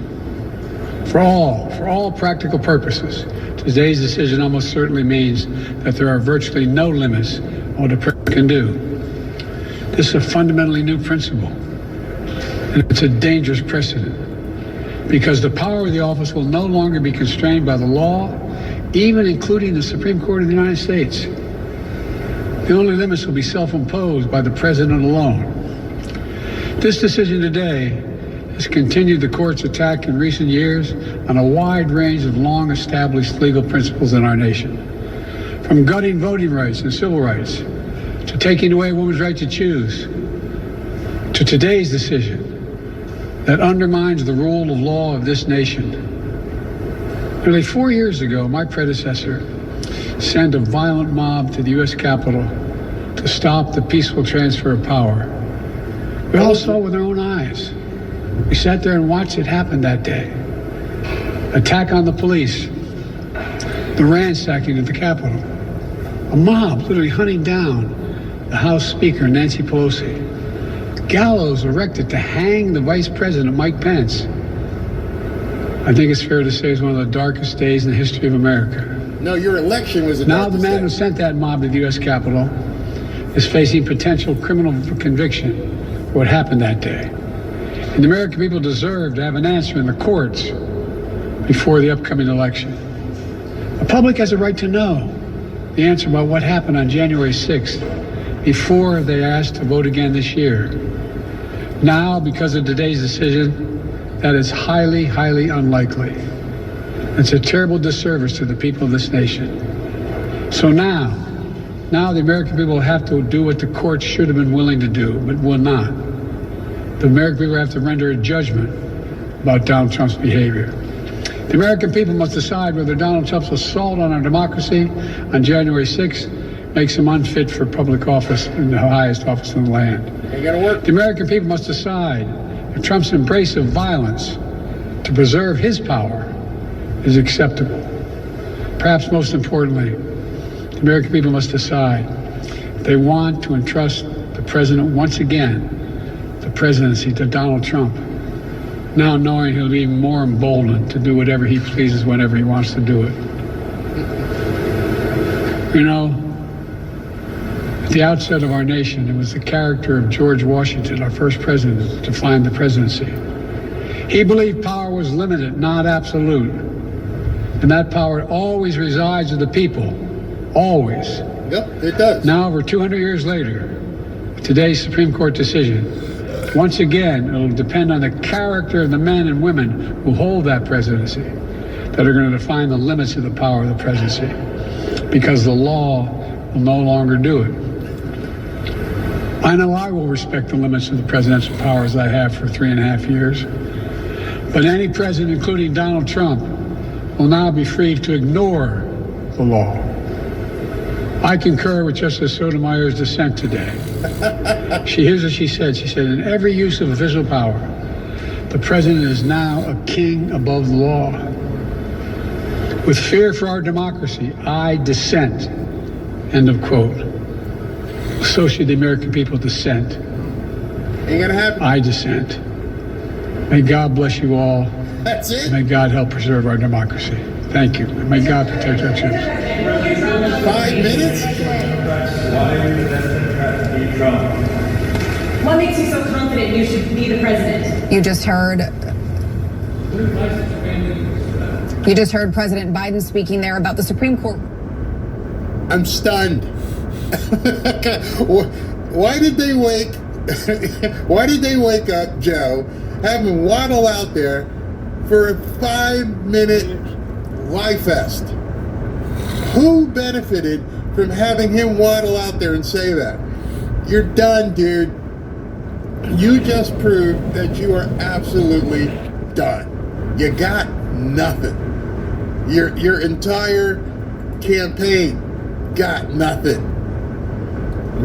For all practical purposes, today's decision almost certainly means that there are virtually no limits on what a president can do. This is a fundamentally new principle, and it's a dangerous precedent, because the power of the office will no longer be constrained by the law, even including the Supreme Court of the United States. The only limits will be self-imposed by the president alone. This decision today has continued the court's attack in recent years on a wide range of long-established legal principles in our nation, from gutting voting rights and civil rights, to taking away a woman's right to choose, to today's decision that undermines the rule of law of this nation. Nearly 4 years ago, my predecessor sent a violent mob to the U.S. Capitol to stop the peaceful transfer of power. We all saw it with our own eyes. We sat there and watched it happen that day. Attack on the police, the ransacking at the Capitol, a mob literally hunting down the House Speaker, Nancy Pelosi, gallows erected to hang the Vice President, Mike Pence. I think it's fair to say it's one of the darkest days in the history of America.
No, your election was a
Now the man who sent that mob to the U.S. Capitol is facing potential criminal conviction for what happened that day. And the American people deserve to have an answer in the courts before the upcoming election. The public has a right to know the answer about what happened on January 6th before they are asked to vote again this year. Now, because of today's decision, that is highly, highly unlikely. It's a terrible disservice to the people of this nation. So now the American people have to do what the courts should have been willing to do, but will not. The American people have to render a judgment about Donald Trump's behavior. The American people must decide whether Donald Trump's assault on our democracy on January 6th makes him unfit for public office in the highest office in the land.
Ain't gonna work.
The American people must decide if Trump's embrace of violence to preserve his power is acceptable. Perhaps most importantly, the American people must decide if they want to entrust the president once again, the presidency, to Donald Trump, now knowing he'll be even more emboldened to do whatever he pleases whenever he wants to do it. You know, at the outset of our nation, it was the character of George Washington, our first president, that defined the presidency. He believed power was limited, not absolute. And that power always resides with the people. Always.
Yep, it does.
Now, over 200 years later, today's Supreme Court decision, once again, it'll depend on the character of the men and women who hold that presidency that are going to define the limits of the power of the presidency, because the law will no longer do it. I know I will respect the limits of the presidential powers I have for 3.5 years, but any president, including Donald Trump, will now be free to ignore the law. I concur with Justice Sotomayor's dissent today. Here's what she said. She said, in every use of official power, the president is now a king above the law. With fear for our democracy, I dissent. End of quote. So should the American people dissent.
Ain't gonna happen.
I dissent. May God bless you all.
That's it.
May God help preserve our democracy. Thank you. And may God protect our troops.
5 minutes?
What makes you so confident you should be the president?
You just heard President Biden speaking there about the Supreme Court.
I'm stunned. Why did they wake up Joe, have him waddle out there for a 5-minute lie fest? Who benefited from having him waddle out there and say that? You're done, dude. You just proved that you are absolutely done. You got nothing. Your entire campaign got nothing.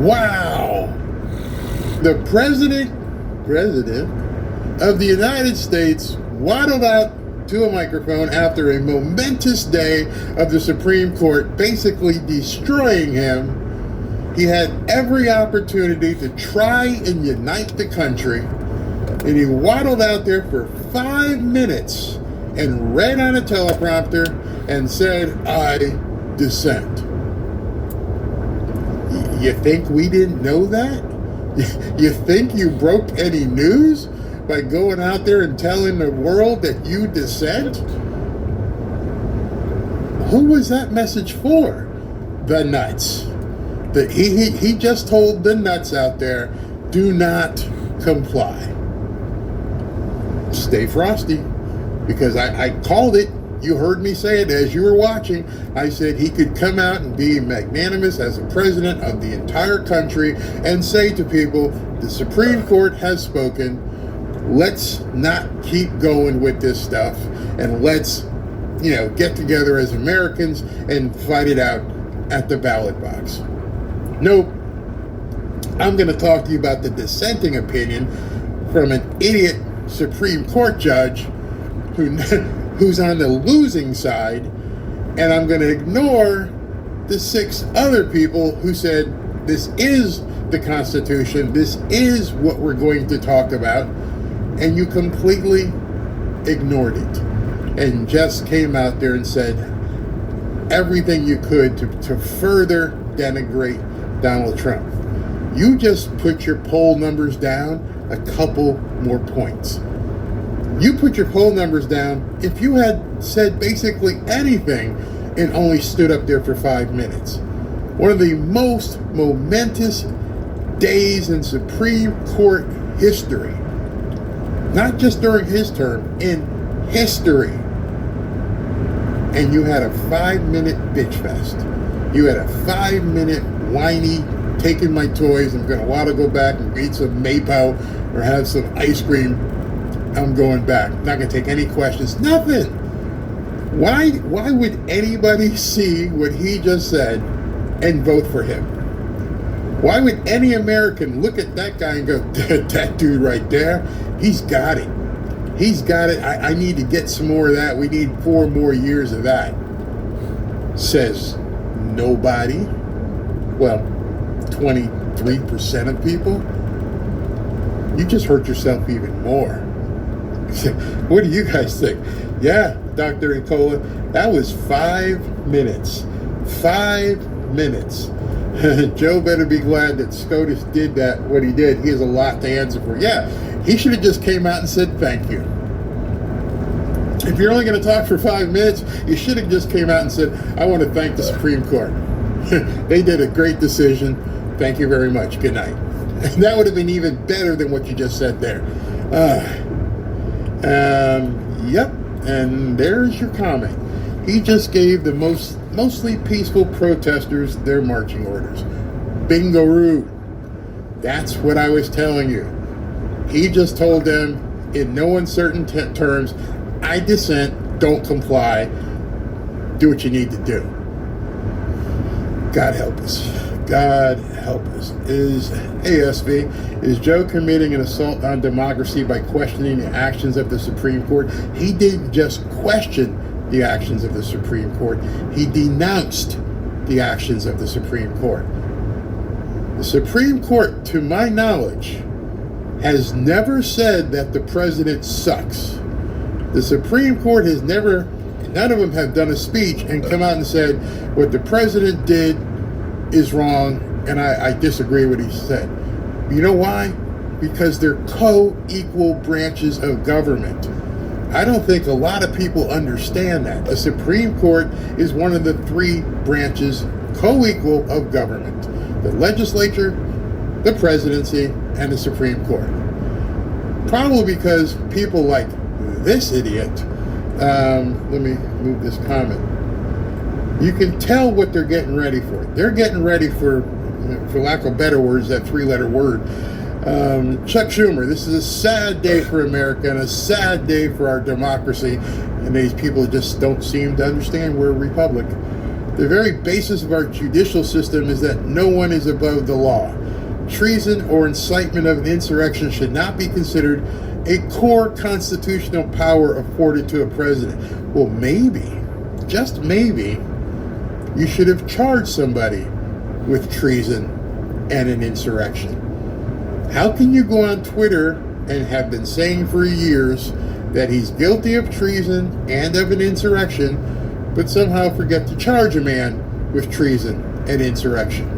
Wow. The president of the United States waddled out to a microphone after a momentous day of the Supreme Court basically destroying him. He had every opportunity to try and unite the country, and he waddled out there for 5 minutes and read on a teleprompter and said, I dissent. You think we didn't know that? You think you broke any news by going out there and telling the world that you dissent? Who was that message for? The nuts. He just told the nuts out there, do not comply. Stay frosty, because I called it. You heard me say it as you were watching. I said he could come out and be magnanimous as a president of the entire country and say to people, the Supreme Court has spoken. Let's not keep going with this stuff, and let's, get together as Americans and fight it out at the ballot box. Nope. I'm going to talk to you about the dissenting opinion from an idiot Supreme Court judge who's on the losing side, and I'm going to ignore the 6 other people who said this is the Constitution, this is what we're going to talk about, and you completely ignored it and just came out there and said everything you could to further denigrate Donald Trump. You just put your poll numbers down a couple more points. You put your poll numbers down if you had said basically anything and only stood up there for 5 minutes. One of the most momentous days in Supreme Court history. Not just during his term, in history. And you had a 5-minute bitch fest. You had a 5-minute whiny, taking my toys, I'm going to want to go back and eat some Mapo or have some ice cream. I'm going back. Not going to take any questions. Nothing. Why would anybody see what he just said and vote for him? Why would any American look at that guy and go, that dude right there, he's got it. He's got it. I need to get some more of that. We need 4 more years of that. Says nobody. Well, 23% of people. You just hurt yourself even more. What do you guys think? Yeah, Dr. Nicola, that was 5 minutes. 5 minutes. Joe better be glad that SCOTUS did that, what he did. He has a lot to answer for. Yeah, he should have just came out and said thank you. If you're only going to talk for 5 minutes, you should have just came out and said, I want to thank the Supreme Court. They did a great decision. Thank you very much. Good night. And that would have been even better than what you just said there. Yep. And there's your comment. He just gave the mostly peaceful protesters their marching orders. Bingo-roo. That's what I was telling you. He just told them in no uncertain terms, I dissent, don't comply, do what you need to do. God help us. God help us. Is Joe committing an assault on democracy by questioning the actions of the Supreme Court? He didn't just question the actions of the Supreme Court. He denounced the actions of the Supreme Court. The Supreme Court, to my knowledge, has never said that the president sucks. The Supreme Court has never, none of them have done a speech and come out and said what the president did is wrong and I disagree with what he said. You know why? Because they're co-equal branches of government. I don't think a lot of people understand that. The Supreme Court is one of the three branches co-equal of government. The legislature, the presidency, and the Supreme Court. Probably because people like this idiot, let me move this comment. You can tell what they're getting ready for. They're getting ready for lack of better words, that three-letter word. Chuck Schumer, this is a sad day for America and a sad day for our democracy. And these people just don't seem to understand we're a republic. The very basis of our judicial system is that no one is above the law. Treason or incitement of an insurrection should not be considered a core constitutional power afforded to a president. Well, maybe, just maybe, you should have charged somebody with treason and an insurrection. How can you go on Twitter and have been saying for years that he's guilty of treason and of an insurrection, but somehow forget to charge a man with treason and insurrection?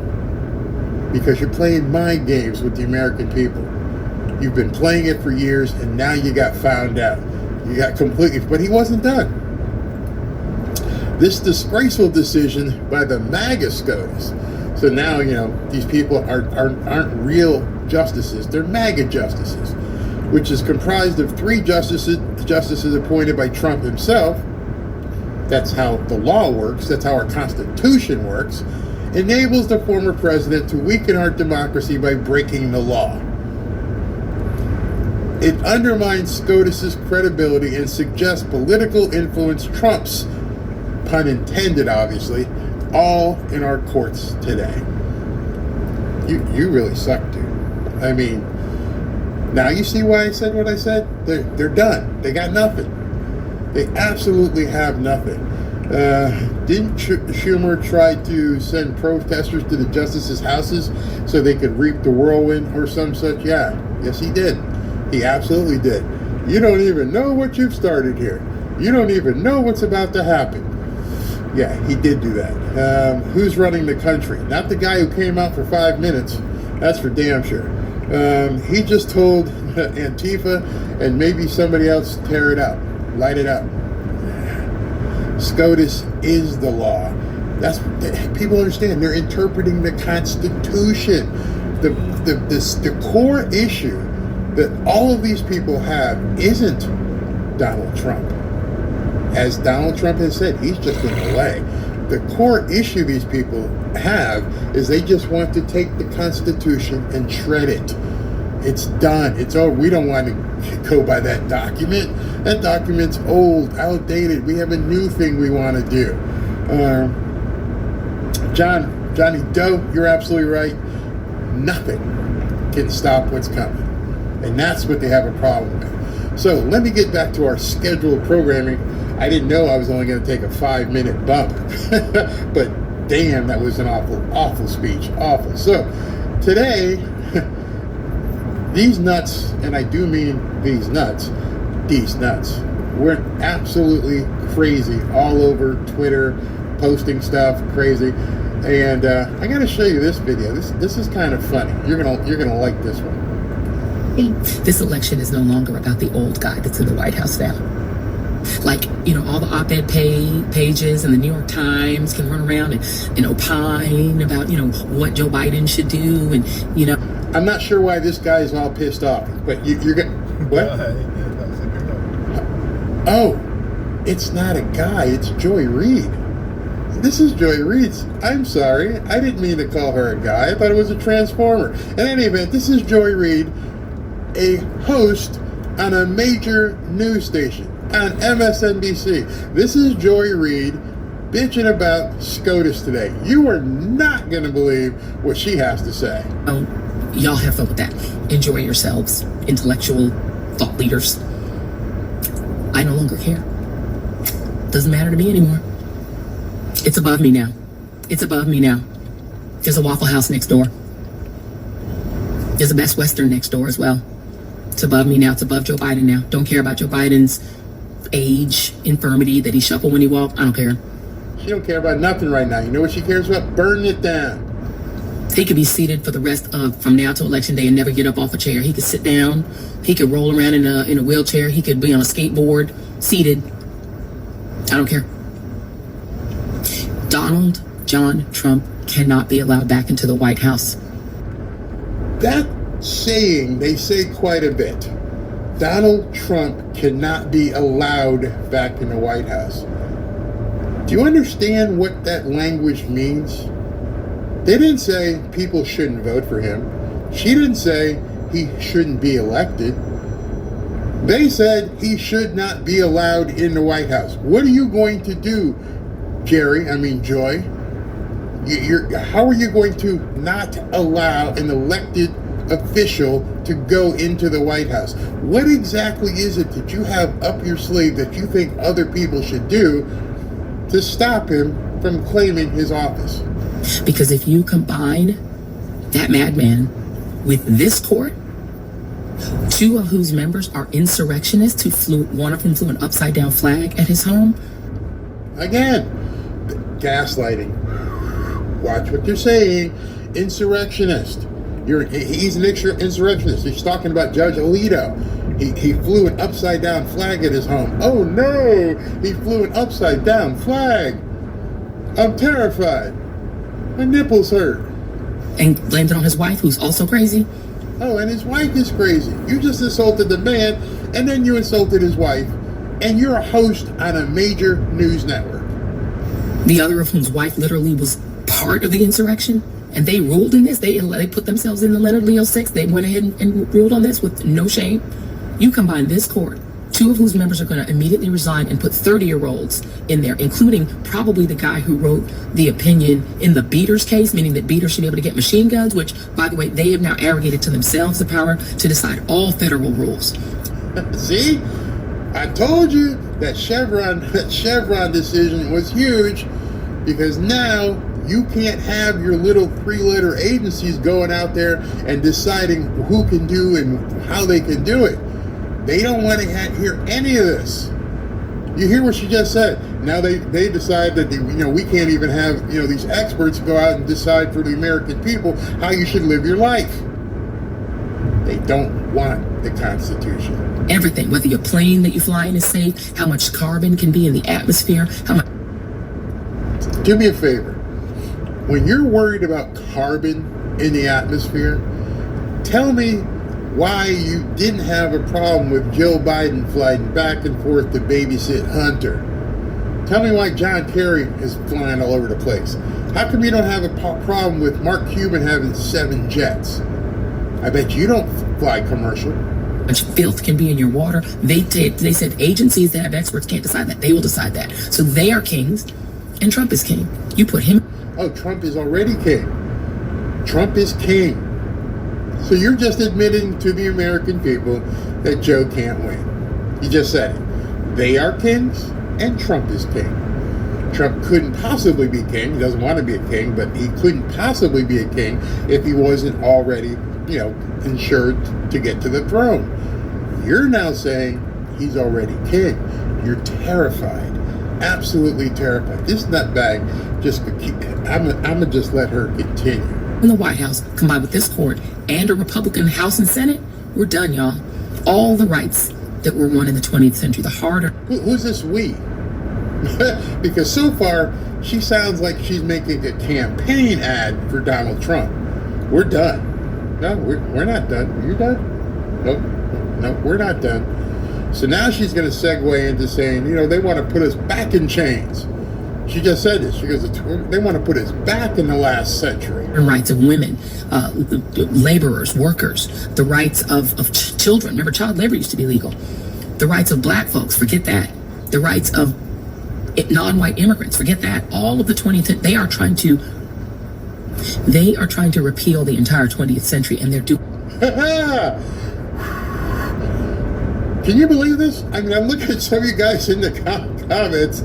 Because you're playing mind games with the American people. You've been playing it for years, and now you got found out. You got completely, but he wasn't done. This disgraceful decision by the MAGA SCOTUS. So now, you know, these people aren't real justices. They're MAGA justices, which is comprised of three justices appointed by Trump himself. That's how the law works. That's how our Constitution works. Enables the former president to weaken our democracy by breaking the law. It undermines SCOTUS's credibility and suggests political influence trumps, pun intended obviously, all in our courts today. You really suck, dude. I mean, now you see why I said what I said? They're done. They got nothing. They absolutely have nothing. Didn't Schumer try to send protesters to the justices' houses so they could reap the whirlwind or some such? Yeah, yes he did. He absolutely did. You don't even know what you've started here. You don't even know what's about to happen. Yeah, he did do that. Who's running the country? Not the guy who came out for 5 minutes. That's for damn sure. He just told Antifa and maybe somebody else to tear it up, light it up. SCOTUS is the law. That's people understand. They're interpreting the Constitution. The core issue that all of these people have isn't Donald Trump. As Donald Trump has said, he's just in the way. The core issue these people have is they just want to take the Constitution and shred it. It's done. It's over. We don't want to go by that document. That document's old, outdated. We have a new thing we want to do. Johnny Doe, you're absolutely right. Nothing can stop what's coming. And that's what they have a problem with. So let me get back to our scheduled programming. I didn't know I was only going to take a 5-minute bump. But damn, that was an awful speech. Awful. So today, these nuts, and I do mean these nuts, went absolutely crazy all over Twitter, posting stuff, crazy. And I got to show you this video. This is kind of funny. You're gonna like this one.
This election is no longer about the old guy that's in the White House now. Like, all the op-ed pages and the New York Times can run around and opine about, what Joe Biden should do. And,
I'm not sure why this guy is all pissed off, but you're going what? Oh, it's not a guy, it's Joy Reid. This is Joy Reid's. I'm sorry, I didn't mean to call her a guy. I thought it was a transformer. In any event, this is Joy Reid, a host on a major news station on MSNBC. This is Joy Reid bitching about SCOTUS today. You are not going to believe what she has to say.
Oh, y'all have fun with that. Enjoy yourselves, intellectual thought leaders. I no longer care. Doesn't matter to me anymore. It's above me now. It's above me now. There's a Waffle House next door. There's a Best Western next door as well. It's above me now. It's above Joe Biden now. Don't care about Joe Biden's age, infirmity, that he shuffled when he walked. I don't care.
She don't care about nothing right now. You know what she cares about? Burning it down.
He could be seated for the rest of, from now to election day, and never get up off a chair. He could sit down. He could roll around in a wheelchair. He could be on a skateboard, seated. I don't care. Donald John Trump cannot be allowed back into the White House.
That saying, they say quite a bit. Donald Trump cannot be allowed back in the White House. Do you understand what that language means? They didn't say people shouldn't vote for him. She didn't say he shouldn't be elected. They said he should not be allowed in the White House. What are you going to do, Joy? How are you going to not allow an elected official to go into the White House? What exactly is it that you have up your sleeve that you think other people should do to stop him from claiming his office?
Because if you combine that madman with this court, two of whose members are insurrectionists one of whom flew an upside down flag at his home.
Again, gaslighting. Watch what you're saying. Insurrectionist. He's an insurrectionist. He's talking about Judge Alito. He flew an upside down flag at his home. Oh no! He flew an upside down flag. I'm terrified. My nipples hurt.
And blamed it on his wife, who's also crazy.
Oh, and his wife is crazy. You just insulted the man, and then you insulted his wife, and you're a host on a major news network.
The other of whose wife literally was part of the insurrection, and they ruled in this. They put themselves in the Leonard Leo 6. They went ahead and ruled on this with no shame. You combine this court, two of whose members are going to immediately resign, and put 30-year-olds in there, including probably the guy who wrote the opinion in the Beaters case, meaning that Beaters should be able to get machine guns, which, by the way, they have now arrogated to themselves the power to decide all federal rules.
See? I told you that Chevron decision was huge, because now you can't have your little three-letter agencies going out there and deciding who can do and how they can do it. They don't want to hear any of this. You hear what she just said. Now they decide that we can't even have these experts go out and decide for the American people how you should live your life. They don't want the Constitution.
Everything, whether your plane that you fly in is safe, how much carbon can be in the atmosphere, how much.
Do me a favor. When you're worried about carbon in the atmosphere, tell me why you didn't have a problem with Joe Biden flying back and forth to babysit Hunter. Tell me why John Kerry is flying all over the place. How come you don't have a problem with Mark Cuban having 7 jets? I bet you don't fly commercial.
Much filth can be in your water. They said agencies that have experts can't decide that. They will decide that. So they are kings, and Trump is king. You put him.
Oh, Trump is already king. Trump is king. So you're just admitting to the American people that Joe can't win. You just said it. They are kings, and Trump is king. Trump couldn't possibly be king. He doesn't want to be a king, but he couldn't possibly be a king if he wasn't already, insured to get to the throne. You're now saying he's already king. You're terrified. Absolutely terrified. This nutbag I'm gonna just let her continue.
In the White House, combined with this court and a Republican House and Senate, we're done, y'all. All the rights that that we're one in the 20th century, the harder.
Who's this we? Because so far, she sounds like she's making a campaign ad for Donald Trump. We're done. No, we're not done. You're done? Nope, we're not done. So now she's going to segue into saying, they want to put us back in chains. She just said this. She goes, they want to put us back in the last century.
The rights of women, laborers, workers, the rights of children. Remember, child labor used to be legal. The rights of black folks, forget that. The rights of non-white immigrants, forget that. All of the 20th, they are trying to repeal the entire 20th century, and they're doing.
Can you believe this? I mean, I'm looking at some of you guys in the comments.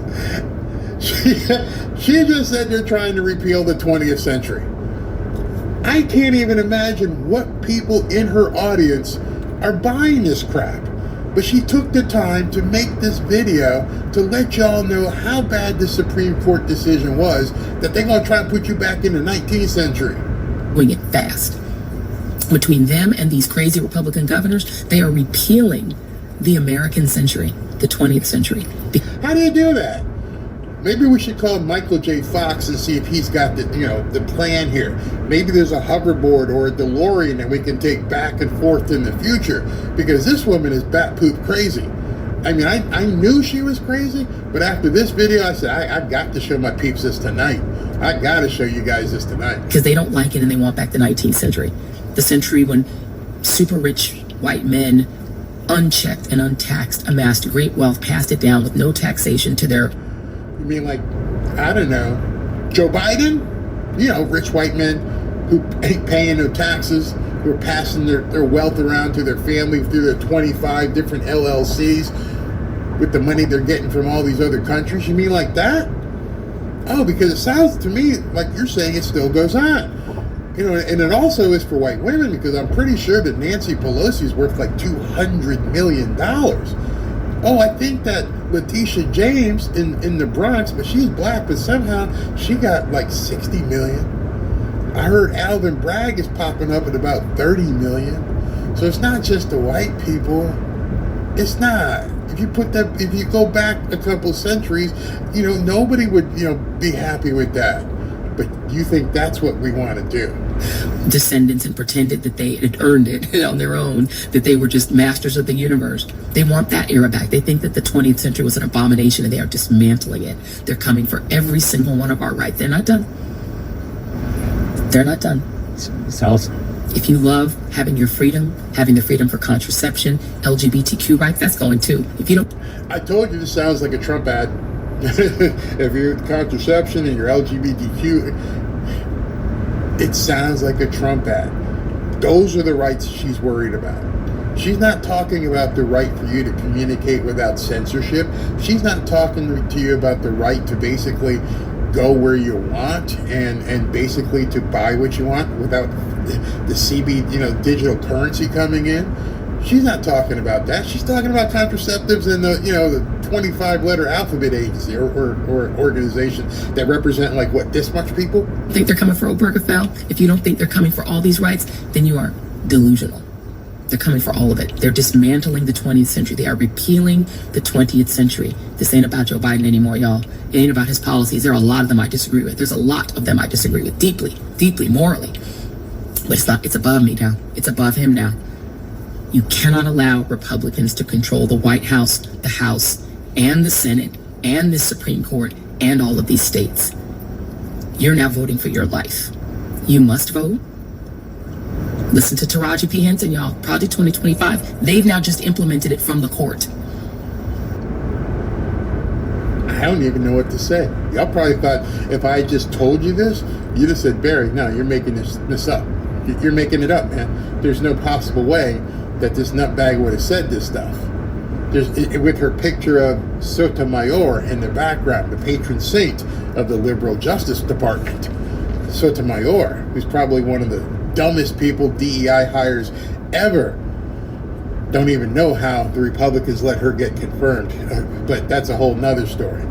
She just said they're trying to repeal the 20th century. I can't even imagine what people in her audience are buying this crap. But she took the time to make this video to let y'all know how bad the Supreme Court decision was, that they're going to try and put you back in the 19th century.
Doing it fast. Between them and these crazy Republican governors, they are repealing the American century, the 20th century.
How do you do that? Maybe we should call Michael J. Fox and see if he's got the plan here. Maybe there's a hoverboard or a DeLorean that we can take back and forth in the future, because this woman is bat poop crazy. I mean, I knew she was crazy, but after this video, I said, I've got to show my peeps this tonight. I got to show you guys this tonight.
Because they don't like it and they want back the 19th century. The century when super rich white men, unchecked and untaxed, amassed great wealth, passed it down with no taxation to their...
You mean like, I don't know, Joe Biden? Rich white men who ain't paying no taxes, who are passing their wealth around to their family through their 25 different LLCs with the money they're getting from all these other countries. You mean like that? Oh, because it sounds to me like you're saying it still goes on. And it also is for white women, because I'm pretty sure that Nancy Pelosi is worth like $200 million. Oh, I think that Letitia James in the Bronx, but she's black, but somehow she got like 60 million. I heard Alvin Bragg is popping up at about 30 million. So it's not just the white people. It's not. If you go back a couple centuries, nobody would, be happy with that. But you think that's what we want to do?
Descendants and pretended that they had earned it on their own, that they were just masters of the universe. They want that era back. They think that the 20th century was an abomination and they are dismantling it. They're coming for every single one of our rights. They're not done. They're not done.
Sounds.
If you love having your freedom, having the freedom for contraception, LGBTQ rights, that's going too. If you don't...
I told you this sounds like a Trump ad. If you're contraception and you're LGBTQ, it sounds like a Trump ad. Those are the rights she's worried about. She's not talking about the right for you to communicate without censorship. She's not talking to you about the right to basically go where you want and basically to buy what you want without the CB, digital currency coming in. She's not talking about that. She's talking about contraceptives and the 25-letter alphabet agency or organization that represent this much people.
Think they're coming for Obergefell? If you don't think they're coming for all these rights, then you are delusional. They're coming for all of it. They're dismantling the 20th century. They are repealing the 20th century. This ain't about Joe Biden anymore, y'all. It ain't about his policies. There are a lot of them I disagree with. There's a lot of them I disagree with deeply, morally. But it's not. It's above me now. It's above him now. You cannot allow Republicans to control the White House, the House, and the Senate, and the Supreme Court, and all of these states. You're now voting for your life. You must vote. Listen to Taraji P. Henson, y'all. Project 2025. They've now just implemented it from the court.
I don't even know what to say. Y'all probably thought if I just told you this, you'd have said, Barry, no, you're making this up. You're making it up, man. There's no possible way that this nutbag would have said this stuff. With her picture of Sotomayor in the background, the patron saint of the liberal Justice Department. Sotomayor, who's probably one of the dumbest people DEI hires ever. Don't even know how the Republicans let her get confirmed, but that's a whole nother story.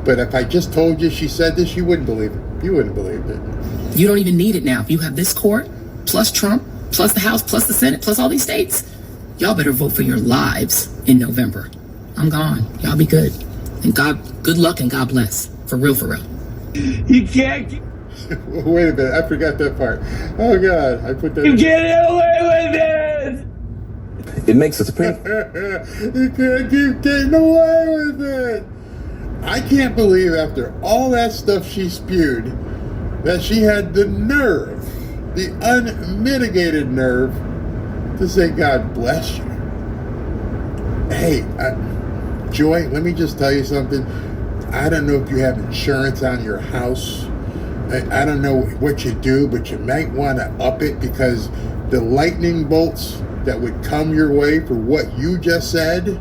But if I just told you she said this, you wouldn't believe it. You wouldn't believe it.
You don't even need it now. If you have this court, plus Trump, plus the House, plus the Senate, plus all these states, y'all better vote for your lives in November. I'm gone. Y'all be good. And good luck and God bless. For real, for real.
You can't.
Wait a minute, I forgot that part. Oh God, I put that.
You can't get away with it.
It makes the Supreme.
You can't keep getting away with it. I can't believe after all that stuff she spewed that she had the nerve, the unmitigated nerve, to say God bless you. Hey, Joy, let me just tell you something. I don't know if you have insurance on your house. I don't know what you do, but you might want to up it, because the lightning bolts that would come your way for what you just said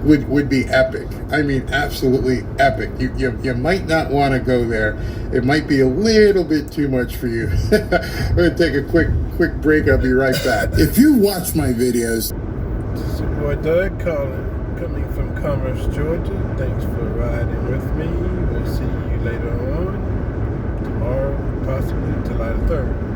would be epic. I mean, absolutely epic. You might not want to go there. It might be a little bit too much for you. We're going to take a quick break. I'll be right back. If you watch my videos...
This is your boy Doug coming from Commerce, Georgia. Thanks for riding with me. We'll see you later on, tomorrow, possibly July the 3rd.